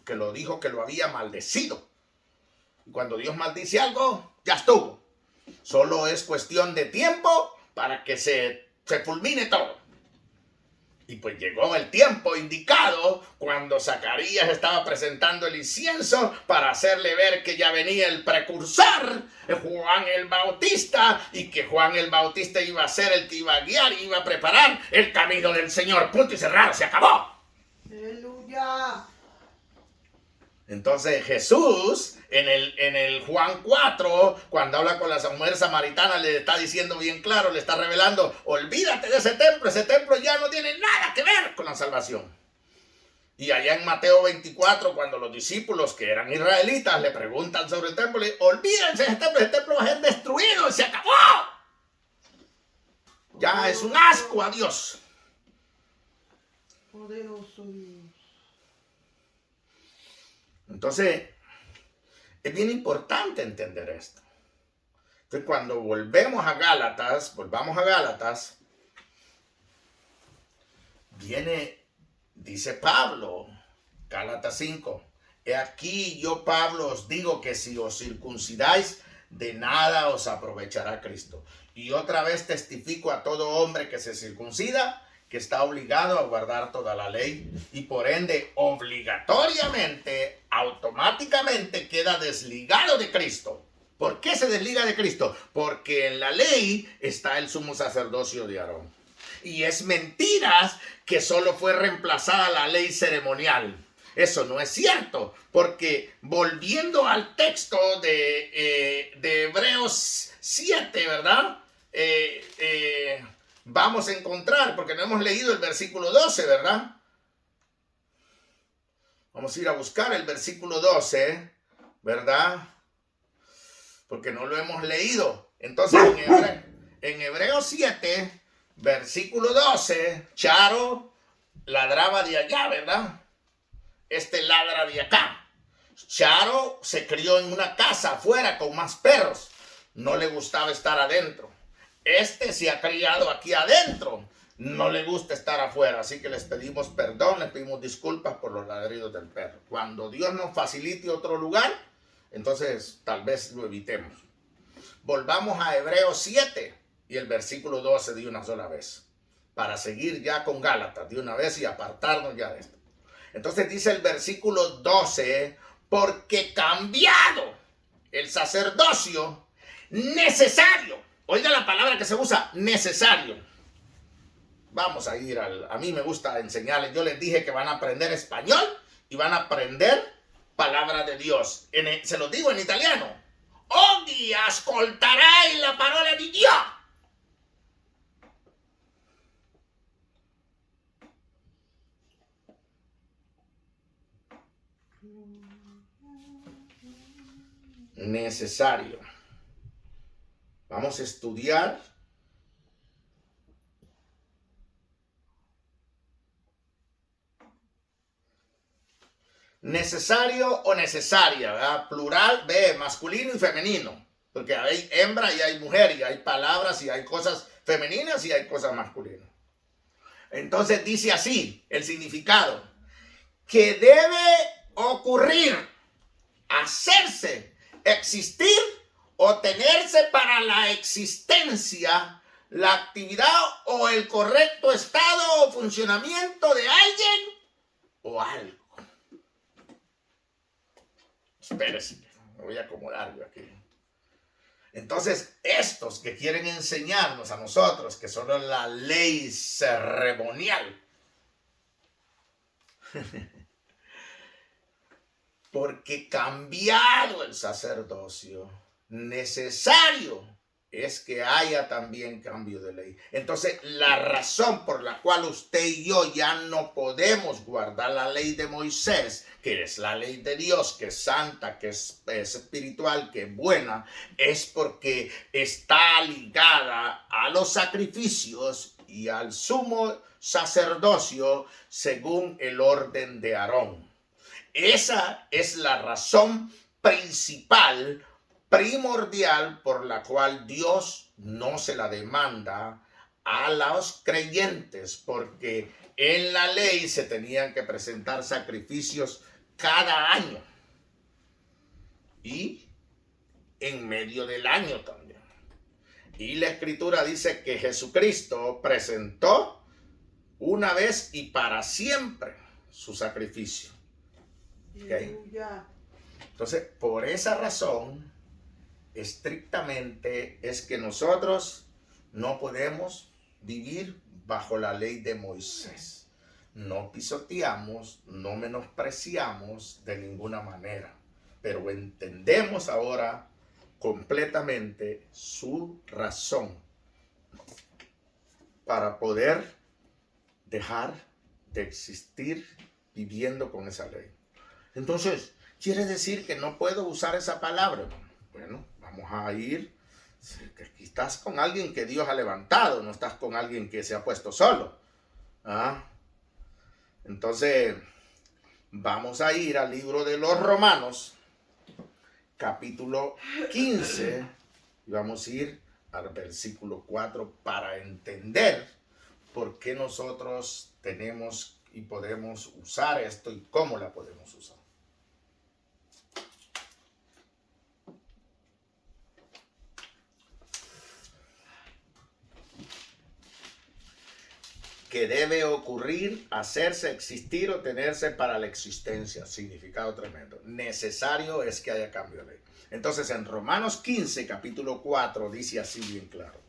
que lo dijo que lo había maldecido. Y cuando Dios maldice algo, ya estuvo. Solo es cuestión de tiempo para que se fulmine todo. Y pues llegó el tiempo indicado cuando Zacarías estaba presentando el incienso para hacerle ver que ya venía el precursor, Juan el Bautista, y que Juan el Bautista iba a ser el que iba a guiar y iba a preparar el camino del Señor. Punto y cerrado, se acabó. Aleluya. Entonces Jesús en el Juan 4, cuando habla con la mujer samaritana, le está diciendo bien claro, le está revelando, olvídate de ese templo ya no tiene nada que ver con la salvación. Y allá en Mateo 24, cuando los discípulos que eran israelitas le preguntan sobre el templo, le olvídense de ese templo va a ser destruido, se acabó. Ya es un asco a Dios. Poderoso Dios. Entonces, es bien importante entender esto. Entonces, cuando volvamos a Gálatas, dice Pablo, Gálatas 5, He aquí yo, Pablo, os digo que si os circuncidáis, de nada os aprovechará Cristo. Y otra vez testifico a todo hombre que se circuncida, que está obligado a guardar toda la ley y por ende obligatoriamente, automáticamente queda desligado de Cristo. ¿Por qué se desliga de Cristo? Porque en la ley está el sumo sacerdocio de Aarón. Y es mentiras que solo fue reemplazada la ley ceremonial. Eso no es cierto, porque volviendo al texto de Hebreos 7, ¿verdad? Vamos a encontrar, porque no hemos leído el versículo 12, ¿verdad? Vamos a ir a buscar el versículo 12, ¿verdad? Porque no lo hemos leído. Entonces en Hebreos 7, versículo 12, Charo ladraba de allá, ¿verdad? Este ladra de acá. Charo se crió en una casa afuera con más perros. No le gustaba estar adentro. Este se ha criado aquí adentro. No le gusta estar afuera. Así que les pedimos perdón, les pedimos disculpas por los ladridos del perro. Cuando Dios nos facilite otro lugar, entonces tal vez lo evitemos. Volvamos a Hebreos 7 y el versículo 12 de una sola vez. Para seguir ya con Gálatas de una vez y apartarnos ya de esto. Entonces dice el versículo 12, porque cambiado el sacerdocio necesario. Oiga la palabra que se usa, necesario. Vamos a ir a mí me gusta enseñarles. Yo les dije que van a aprender español y van a aprender palabra de Dios. Se lo digo en italiano. Oggi ascolterai la parola di Dio. Necesario. Vamos a estudiar necesario o necesaria, ¿verdad? Plural, masculino y femenino, porque hay hembra y hay mujer y hay palabras y hay cosas femeninas y hay cosas masculinas. Entonces dice así el significado, que debe ocurrir, hacerse, existir o tenerse para la existencia, la actividad o el correcto estado o funcionamiento de alguien o algo. Espérese, me voy a acomodar yo aquí. Entonces, estos que quieren enseñarnos a nosotros que solo la ley ceremonial, porque cambiado el sacerdocio, necesario es que haya también cambio de ley. Entonces, la razón por la cual usted y yo ya no podemos guardar la ley de Moisés, que es la ley de Dios, que es santa, que es espiritual, que es buena, es porque está ligada a los sacrificios y al sumo sacerdocio según el orden de Aarón. Esa es la razón principal, primordial, por la cual Dios no se la demanda a los creyentes, porque en la ley se tenían que presentar sacrificios cada año y en medio del año también. Y la Escritura dice que Jesucristo presentó una vez y para siempre su sacrificio. Okay. Entonces, por esa razón, estrictamente es que nosotros no podemos vivir bajo la ley de Moisés. No pisoteamos, no menospreciamos de ninguna manera, pero entendemos ahora completamente su razón para poder dejar de existir viviendo con esa ley. Entonces, ¿quiere decir que no puedo usar esa palabra? Bueno, vamos a ir. Aquí estás con alguien que Dios ha levantado, no estás con alguien que se ha puesto solo. Entonces, vamos a ir al libro de los Romanos, capítulo 15, y vamos a ir al versículo 4 para entender por qué nosotros tenemos y podemos usar esto y cómo la podemos usar. que debe ocurrir, hacerse, existir o tenerse para la existencia. Significado tremendo. Necesario es que haya cambio de ley. Entonces en Romanos 15, capítulo 4, dice así bien claro.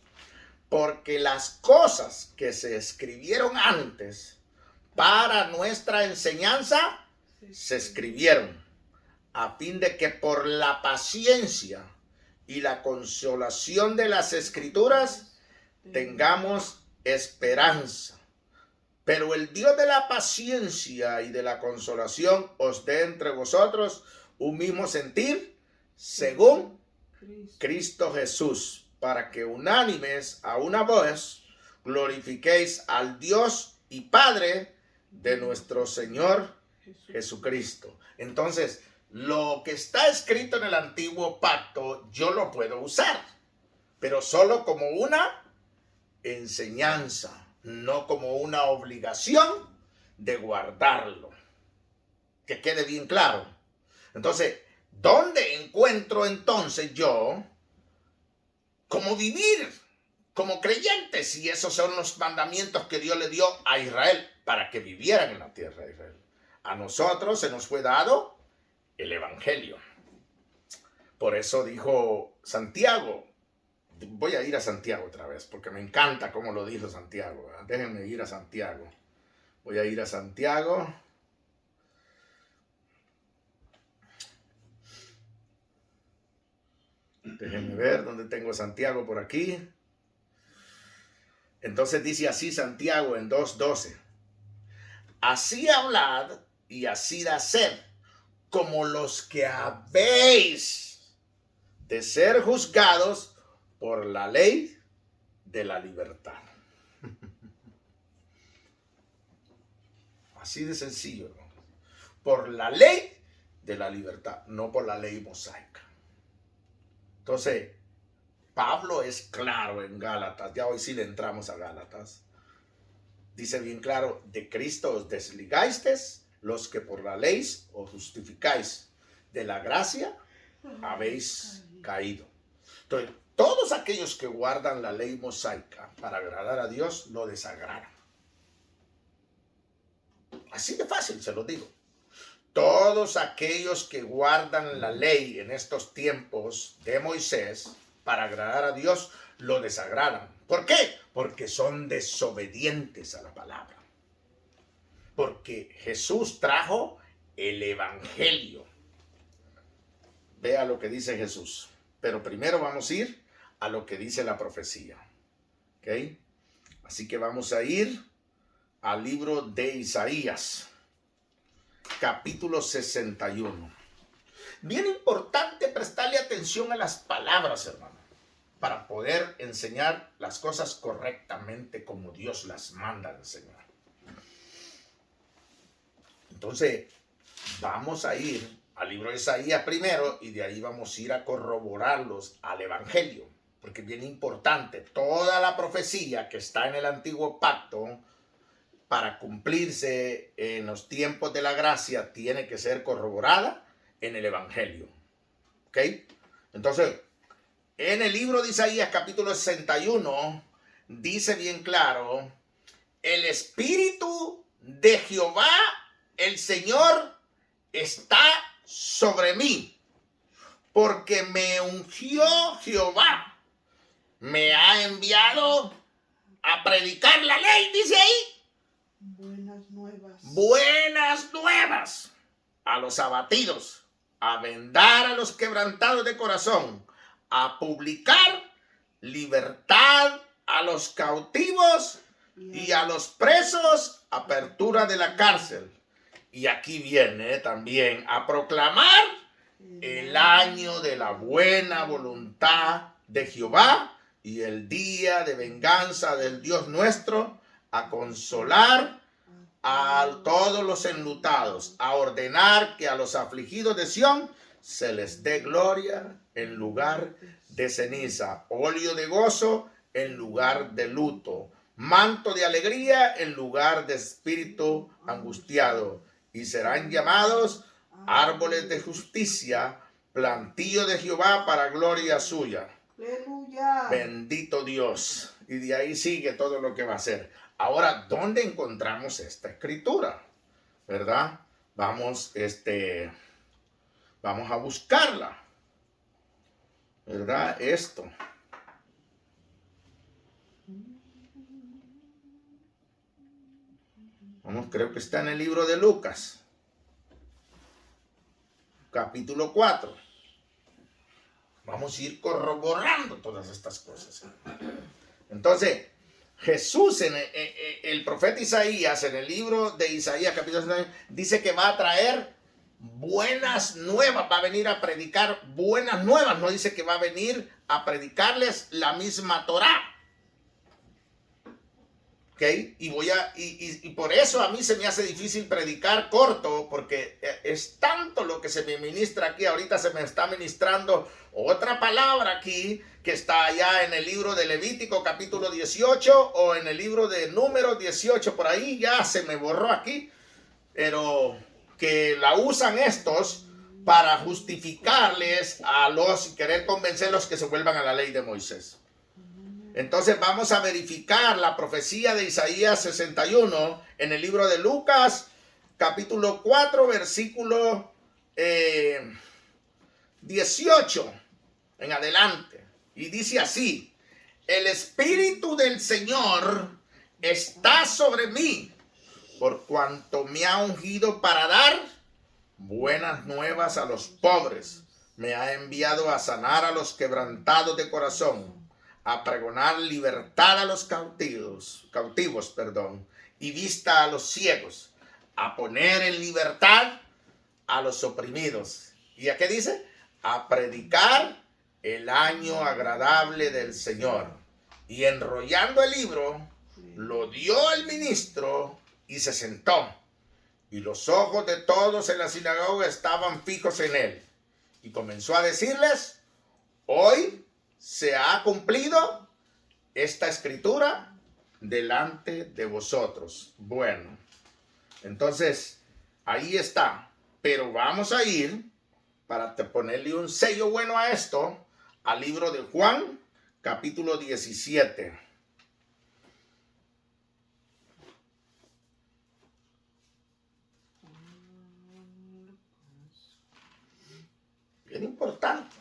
Porque las cosas que se escribieron antes para nuestra enseñanza, se escribieron a fin de que por la paciencia y la consolación de las escrituras tengamos esperanza. Pero el Dios de la paciencia y de la consolación os dé entre vosotros un mismo sentir según Cristo Jesús, para que unánimes a una voz glorifiquéis al Dios y Padre de nuestro Señor Jesucristo. Entonces, lo que está escrito en el antiguo pacto, yo lo puedo usar, pero solo como una enseñanza, no como una obligación de guardarlo. Que quede bien claro. Entonces, ¿dónde encuentro entonces yo cómo vivir como creyentes? Si esos son los mandamientos que Dios le dio a Israel para que vivieran en la tierra de Israel. A nosotros se nos fue dado el Evangelio. Por eso dijo Santiago, voy a ir a Santiago otra vez, porque me encanta cómo lo dijo Santiago. Déjenme ir a Santiago. Voy a ir a Santiago. Déjenme ver dónde tengo Santiago por aquí. Entonces dice así Santiago en 2:12. Así hablad y así de hacer, como los que habéis de ser juzgados por la ley de la libertad. Así de sencillo, ¿no? Por la ley de la libertad, no por la ley mosaica. Entonces, Pablo es claro en Gálatas, ya hoy sí le entramos a Gálatas. Dice bien claro, de Cristo os desligasteis, los que por la ley os justificáis, de la gracia habéis caído. Entonces, todos aquellos que guardan la ley mosaica para agradar a Dios, lo desagradan. Así de fácil, se lo digo. Todos aquellos que guardan la ley en estos tiempos de Moisés para agradar a Dios, lo desagradan. ¿Por qué? Porque son desobedientes a la palabra. Porque Jesús trajo el Evangelio. Vea lo que dice Jesús. Pero primero vamos a ir a lo que dice la profecía. ¿Ok? Así que vamos a ir al libro de Isaías, capítulo 61. Bien importante prestarle atención a las palabras, hermano, para poder enseñar las cosas correctamente como Dios las manda a enseñar. Entonces, vamos a ir al libro de Isaías primero y de ahí vamos a ir a corroborarlos al Evangelio, porque es bien importante, toda la profecía que está en el antiguo pacto para cumplirse en los tiempos de la gracia tiene que ser corroborada en el Evangelio. ¿Ok? Entonces, en el libro de Isaías capítulo 61 dice bien claro, el Espíritu de Jehová, el Señor, está sobre mí, porque me ungió Jehová, me ha enviado a predicar la ley, dice ahí. Buenas nuevas. Buenas nuevas a los abatidos, a vendar a los quebrantados de corazón, a publicar libertad a los cautivos y a los presos, apertura de la cárcel. Y aquí viene también a proclamar el año de la buena voluntad de Jehová y el día de venganza del Dios nuestro, a consolar a todos los enlutados, a ordenar que a los afligidos de Sión se les dé gloria en lugar de ceniza, óleo de gozo en lugar de luto, manto de alegría en lugar de espíritu angustiado, y serán llamados árboles de justicia, plantío de Jehová para gloria suya. Aleluya. Bendito Dios. Y de ahí sigue todo lo que va a hacer. Ahora, ¿dónde encontramos esta escritura? ¿Verdad? Vamos a buscarla. ¿Verdad? Esto. Vamos, creo que está en el libro de Lucas. Capítulo 4. Vamos a ir corroborando todas estas cosas. Entonces, Jesús, el profeta Isaías, en el libro de Isaías, capítulo 9, dice que va a traer buenas nuevas, va a venir a predicar buenas nuevas, no dice que va a venir a predicarles la misma Torá. ¿Okay? Y por eso a mí se me hace difícil predicar corto, porque es tanto lo que se me ministra aquí. Ahorita se me está ministrando otra palabra aquí que está allá en el libro de Levítico capítulo 18 o en el libro de Números 18, por ahí ya se me borró aquí, pero que la usan estos para justificarles a los, querer convencerlos que se vuelvan a la ley de Moisés. Entonces vamos a verificar la profecía de Isaías 61 en el libro de Lucas, capítulo 4, versículo 18 en adelante. Y dice así: el Espíritu del Señor está sobre mí, por cuanto me ha ungido para dar buenas nuevas a los pobres. Me ha enviado a sanar a los quebrantados de corazón, a pregonar libertad a los cautivos, y vista a los ciegos, a poner en libertad a los oprimidos. ¿Y a qué dice? A predicar el año agradable del Señor. Y enrollando el libro, lo dio el ministro y se sentó. Y los ojos de todos en la sinagoga estaban fijos en él. Y comenzó a decirles: hoy se ha cumplido esta escritura delante de vosotros. Bueno, entonces ahí está. Pero vamos a ir, para ponerle un sello bueno a esto, al libro de Juan, capítulo 17. Bien importante.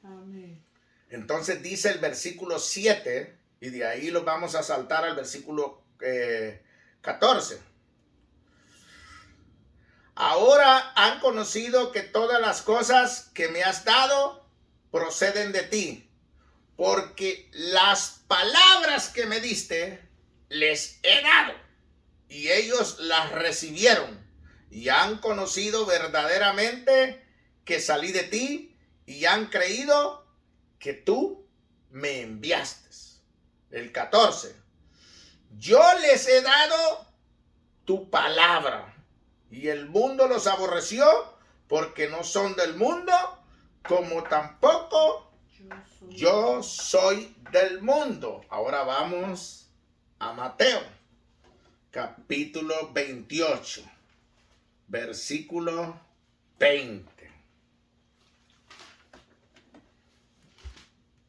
Amén. Entonces dice el versículo 7, y de ahí lo vamos a saltar al versículo 14. Ahora han conocido que todas las cosas que me has dado proceden de ti, porque las palabras que me diste les he dado, y ellos las recibieron, y han conocido verdaderamente que salí de ti, y han creído que tú me enviaste. El 14. Yo les he dado tu palabra, y el mundo los aborreció, porque no son del mundo, como tampoco yo soy del mundo. Ahora vamos a Mateo, capítulo 28, versículo 20.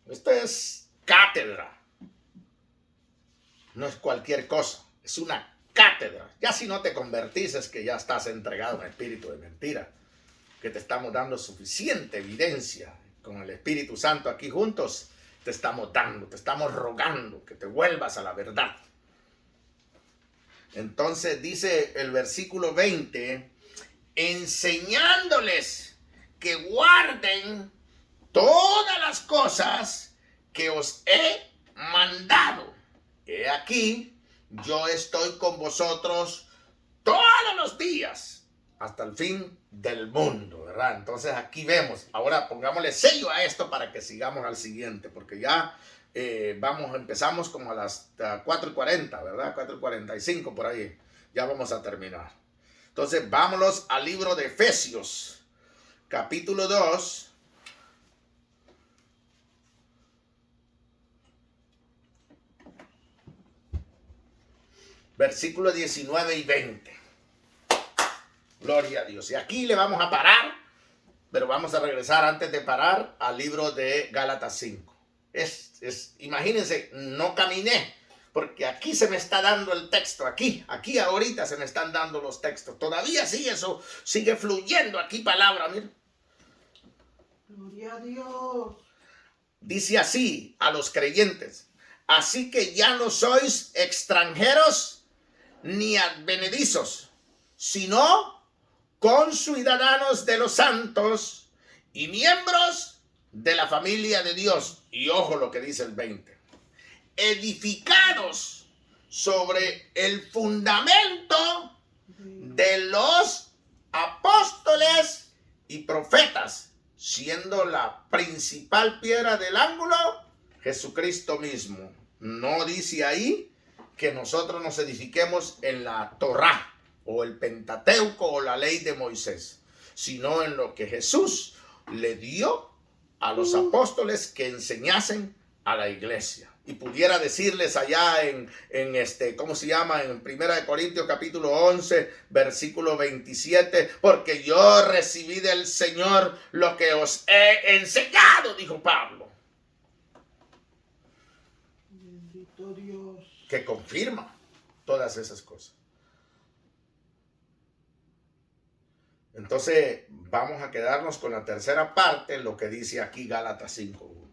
Esto es cátedra. No es cualquier cosa, es una cátedra. Ya si no te convertís, es que ya estás entregado a un espíritu de mentira, que te estamos dando suficiente evidencia. Con el Espíritu Santo aquí juntos te estamos dando, te estamos rogando que te vuelvas a la verdad. Entonces dice el versículo 20, enseñándoles que guarden todas las cosas que os he mandado. He aquí, yo estoy con vosotros todos los días hasta el fin del mundo, ¿verdad? Entonces aquí vemos. Ahora pongámosle sello a esto para que sigamos al siguiente, porque ya empezamos como a las 4:40, ¿verdad? 4:45 por ahí. Ya vamos a terminar. Entonces vámonos al libro de Efesios, capítulo 2. Versículos 19 y 20. Gloria a Dios. Y aquí le vamos a parar, pero vamos a regresar antes de parar al libro de Gálatas 5. Imagínense, no caminé, porque aquí se me está dando el texto, aquí ahorita se me están dando los textos. Todavía sí, eso sigue fluyendo aquí palabra, mira. Gloria a Dios. Dice así a los creyentes: así que ya no sois extranjeros ni advenedizos, sino conciudadanos de los santos y miembros de la familia de Dios. Y ojo lo que dice el 20. Edificados sobre el fundamento de los apóstoles y profetas, siendo la principal piedra del ángulo Jesucristo mismo. No dice ahí que nosotros nos edifiquemos en la Torá o el Pentateuco o la ley de Moisés, sino en lo que Jesús le dio a los apóstoles que enseñasen a la iglesia. Y pudiera decirles allá ¿cómo se llama? En 1 Corintios capítulo 11, versículo 27, porque yo recibí del Señor lo que os he enseñado, dijo Pablo. Bendito Dios. Que confirma todas esas cosas. Entonces vamos a quedarnos con la tercera parte, lo que dice aquí Gálatas 5:1.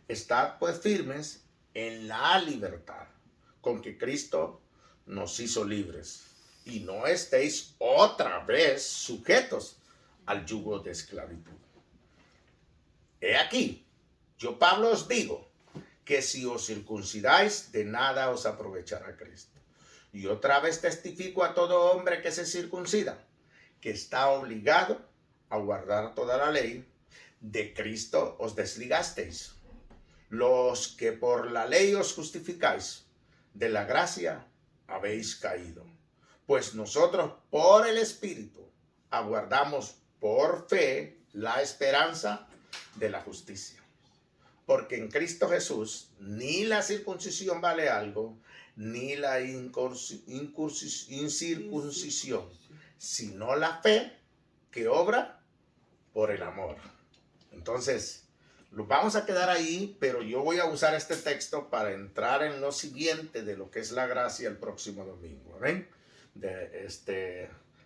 Estad pues firmes en la libertad con que Cristo nos hizo libres, y no estéis otra vez sujetos al yugo de esclavitud. He aquí, yo Pablo os digo que si os circuncidáis, de nada os aprovechará Cristo. Y otra vez testifico a todo hombre que se circuncida, que está obligado a guardar toda la ley. De Cristo os desligasteis. Los que por la ley os justificáis, de la gracia habéis caído. Pues nosotros por el Espíritu aguardamos por fe la esperanza de la justicia. Porque en Cristo Jesús ni la circuncisión vale algo, ni la incircuncisión, sino la fe que obra por el amor. Entonces, lo vamos a quedar ahí, pero yo voy a usar este texto para entrar en lo siguiente de lo que es la gracia el próximo domingo. ¿Ven?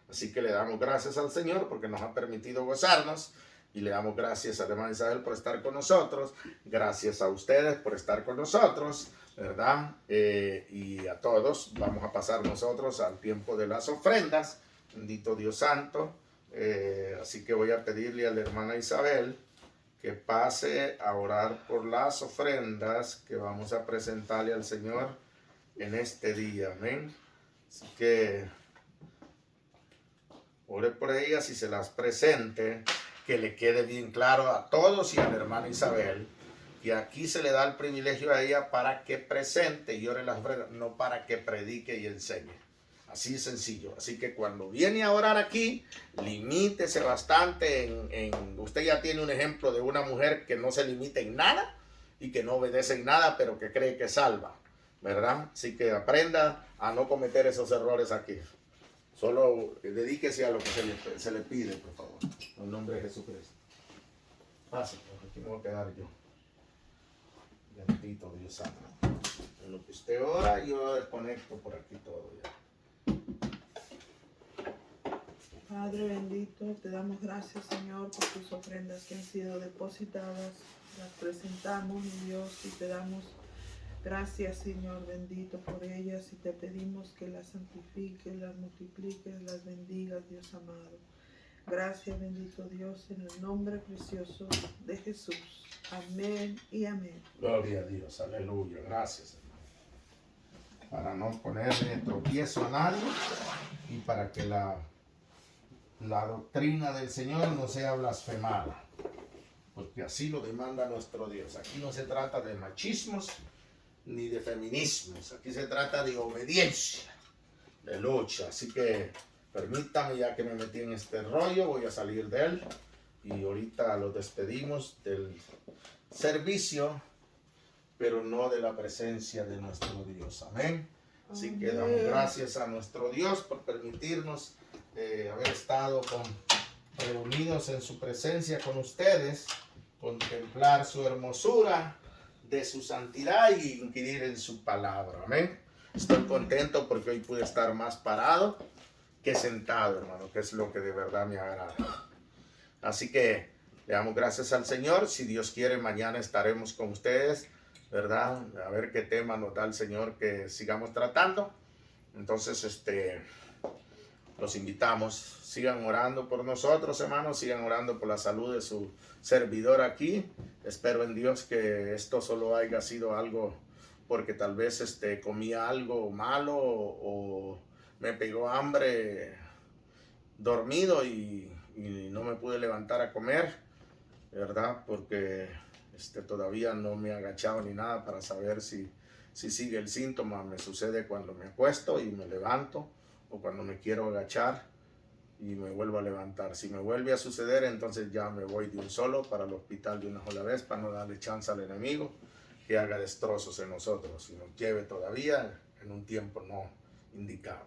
Así que le damos gracias al Señor porque nos ha permitido gozarnos, y le damos gracias a la hermana Isabel por estar con nosotros, gracias a ustedes por estar con nosotros, ¿verdad? Y a todos vamos a pasar nosotros al tiempo de las ofrendas. Bendito Dios Santo. Así que voy a pedirle a la hermana Isabel que pase a orar por las ofrendas que vamos a presentarle al Señor en este día. Amén. Así que ore por ellas y se las presente, que le quede bien claro a todos y a la hermana Isabel. Y aquí se le da el privilegio a ella para que presente y ore las ofrendas, no para que predique y enseñe. Así sencillo. Así que cuando viene a orar aquí, limítese bastante usted ya tiene un ejemplo de una mujer que no se limita en nada y que no obedece en nada, pero que cree que salva, ¿verdad? Así que aprenda a no cometer esos errores aquí. Solo dedíquese a lo que se le pide, por favor. En nombre de Jesucristo. Pase, porque aquí me voy a quedar yo. Bendito Dios Santo. En lo que usted ora, yo desconecto por aquí todo ya. Padre bendito, te damos gracias, Señor, por tus ofrendas que han sido depositadas. Las presentamos, mi Dios, y te damos gracias, Señor bendito, por ellas, y te pedimos que las santifiques, las multipliques, las bendigas, Dios amado. Gracias, bendito Dios, en el nombre precioso de Jesús. Amén y amén. Gloria a Dios, aleluya, gracias, hermano. Para no ponerle tropiezo a nadie y para que la doctrina del Señor no sea blasfemada, porque así lo demanda nuestro Dios. Aquí no se trata de machismos ni de feminismos, aquí se trata de obediencia, de lucha. Así que permítame, ya que me metí en este rollo, voy a salir de él y ahorita lo despedimos del servicio, pero no de la presencia de nuestro Dios. Amén. Así que damos gracias a nuestro Dios por permitirnos haber estado reunidos en su presencia con ustedes, contemplar su hermosura, de su santidad y inquirir en su palabra. Amén. Estoy contento porque hoy pude estar más parado que sentado, hermano, que es lo que de verdad me agrada. Así que le damos gracias al Señor. Si Dios quiere, mañana estaremos con ustedes, ¿verdad? A ver qué tema nos da el Señor que sigamos tratando. Entonces, los invitamos. Sigan orando por nosotros, hermanos. Sigan orando por la salud de su servidor aquí. Espero en Dios que esto solo haya sido algo porque tal vez comí algo malo o me pegó hambre dormido y no me pude levantar a comer, ¿verdad? Porque todavía no me he agachado ni nada para saber si sigue el síntoma. Me sucede cuando me acuesto y me levanto, o cuando me quiero agachar y me vuelvo a levantar. Si me vuelve a suceder, entonces ya me voy de un solo para el hospital de una sola vez, para no darle chance al enemigo que haga destrozos en nosotros y nos lleve todavía en un tiempo no indicado.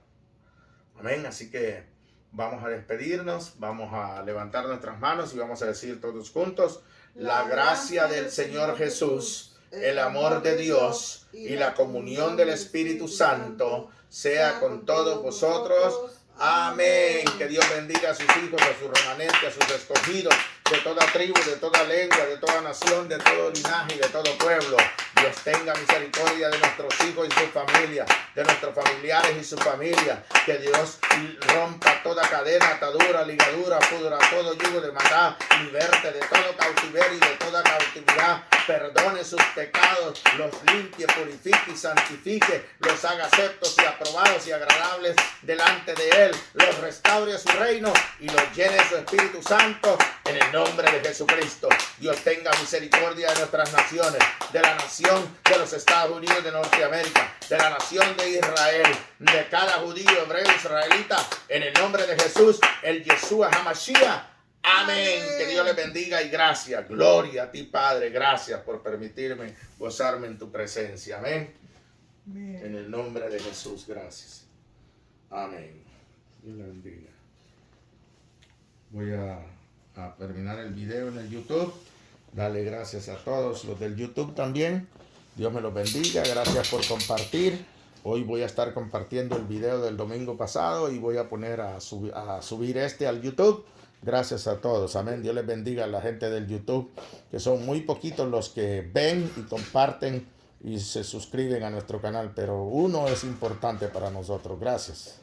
Amén. Así que vamos a despedirnos, vamos a levantar nuestras manos y vamos a decir todos juntos: la gracia del Señor Jesús, el amor de Dios y la comunión del Espíritu Santo sea con todos vosotros. Amén. Que Dios bendiga a sus hijos, a sus remanentes, a sus escogidos, de toda tribu, de toda lengua, de toda nación, de todo linaje y de todo pueblo. Dios tenga misericordia de nuestros hijos y su familia, de nuestros familiares y su familia. Que Dios rompa toda cadena, atadura, ligadura, pudra, todo yugo de maldad, liberte de todo cautiverio y de toda cautividad. Perdone sus pecados, los limpie, purifique y santifique, los haga aceptos y aprobados y agradables delante de Él, los restaure a su reino y los llene de su Espíritu Santo, en el nombre de Jesucristo. Dios tenga misericordia de nuestras naciones, de la nación de los Estados Unidos de Norteamérica, de la nación de Israel, de cada judío, hebreo, israelita, en el nombre de Jesús, el Yeshua HaMashiach. Amén. Que Dios les bendiga y gracias. Gloria a ti, Padre. Gracias por permitirme gozarme en tu presencia. Amén. Amén. En el nombre de Jesús, gracias. Amén. Dios les bendiga. Voy a terminar el video en el YouTube. Dale gracias a todos los del YouTube también. Dios me los bendiga. Gracias por compartir. Hoy voy a estar compartiendo el video del domingo pasado y voy a poner a subir al YouTube. Gracias a todos. Amén. Dios les bendiga a la gente del YouTube, que son muy poquitos los que ven y comparten y se suscriben a nuestro canal, pero uno es importante para nosotros. Gracias.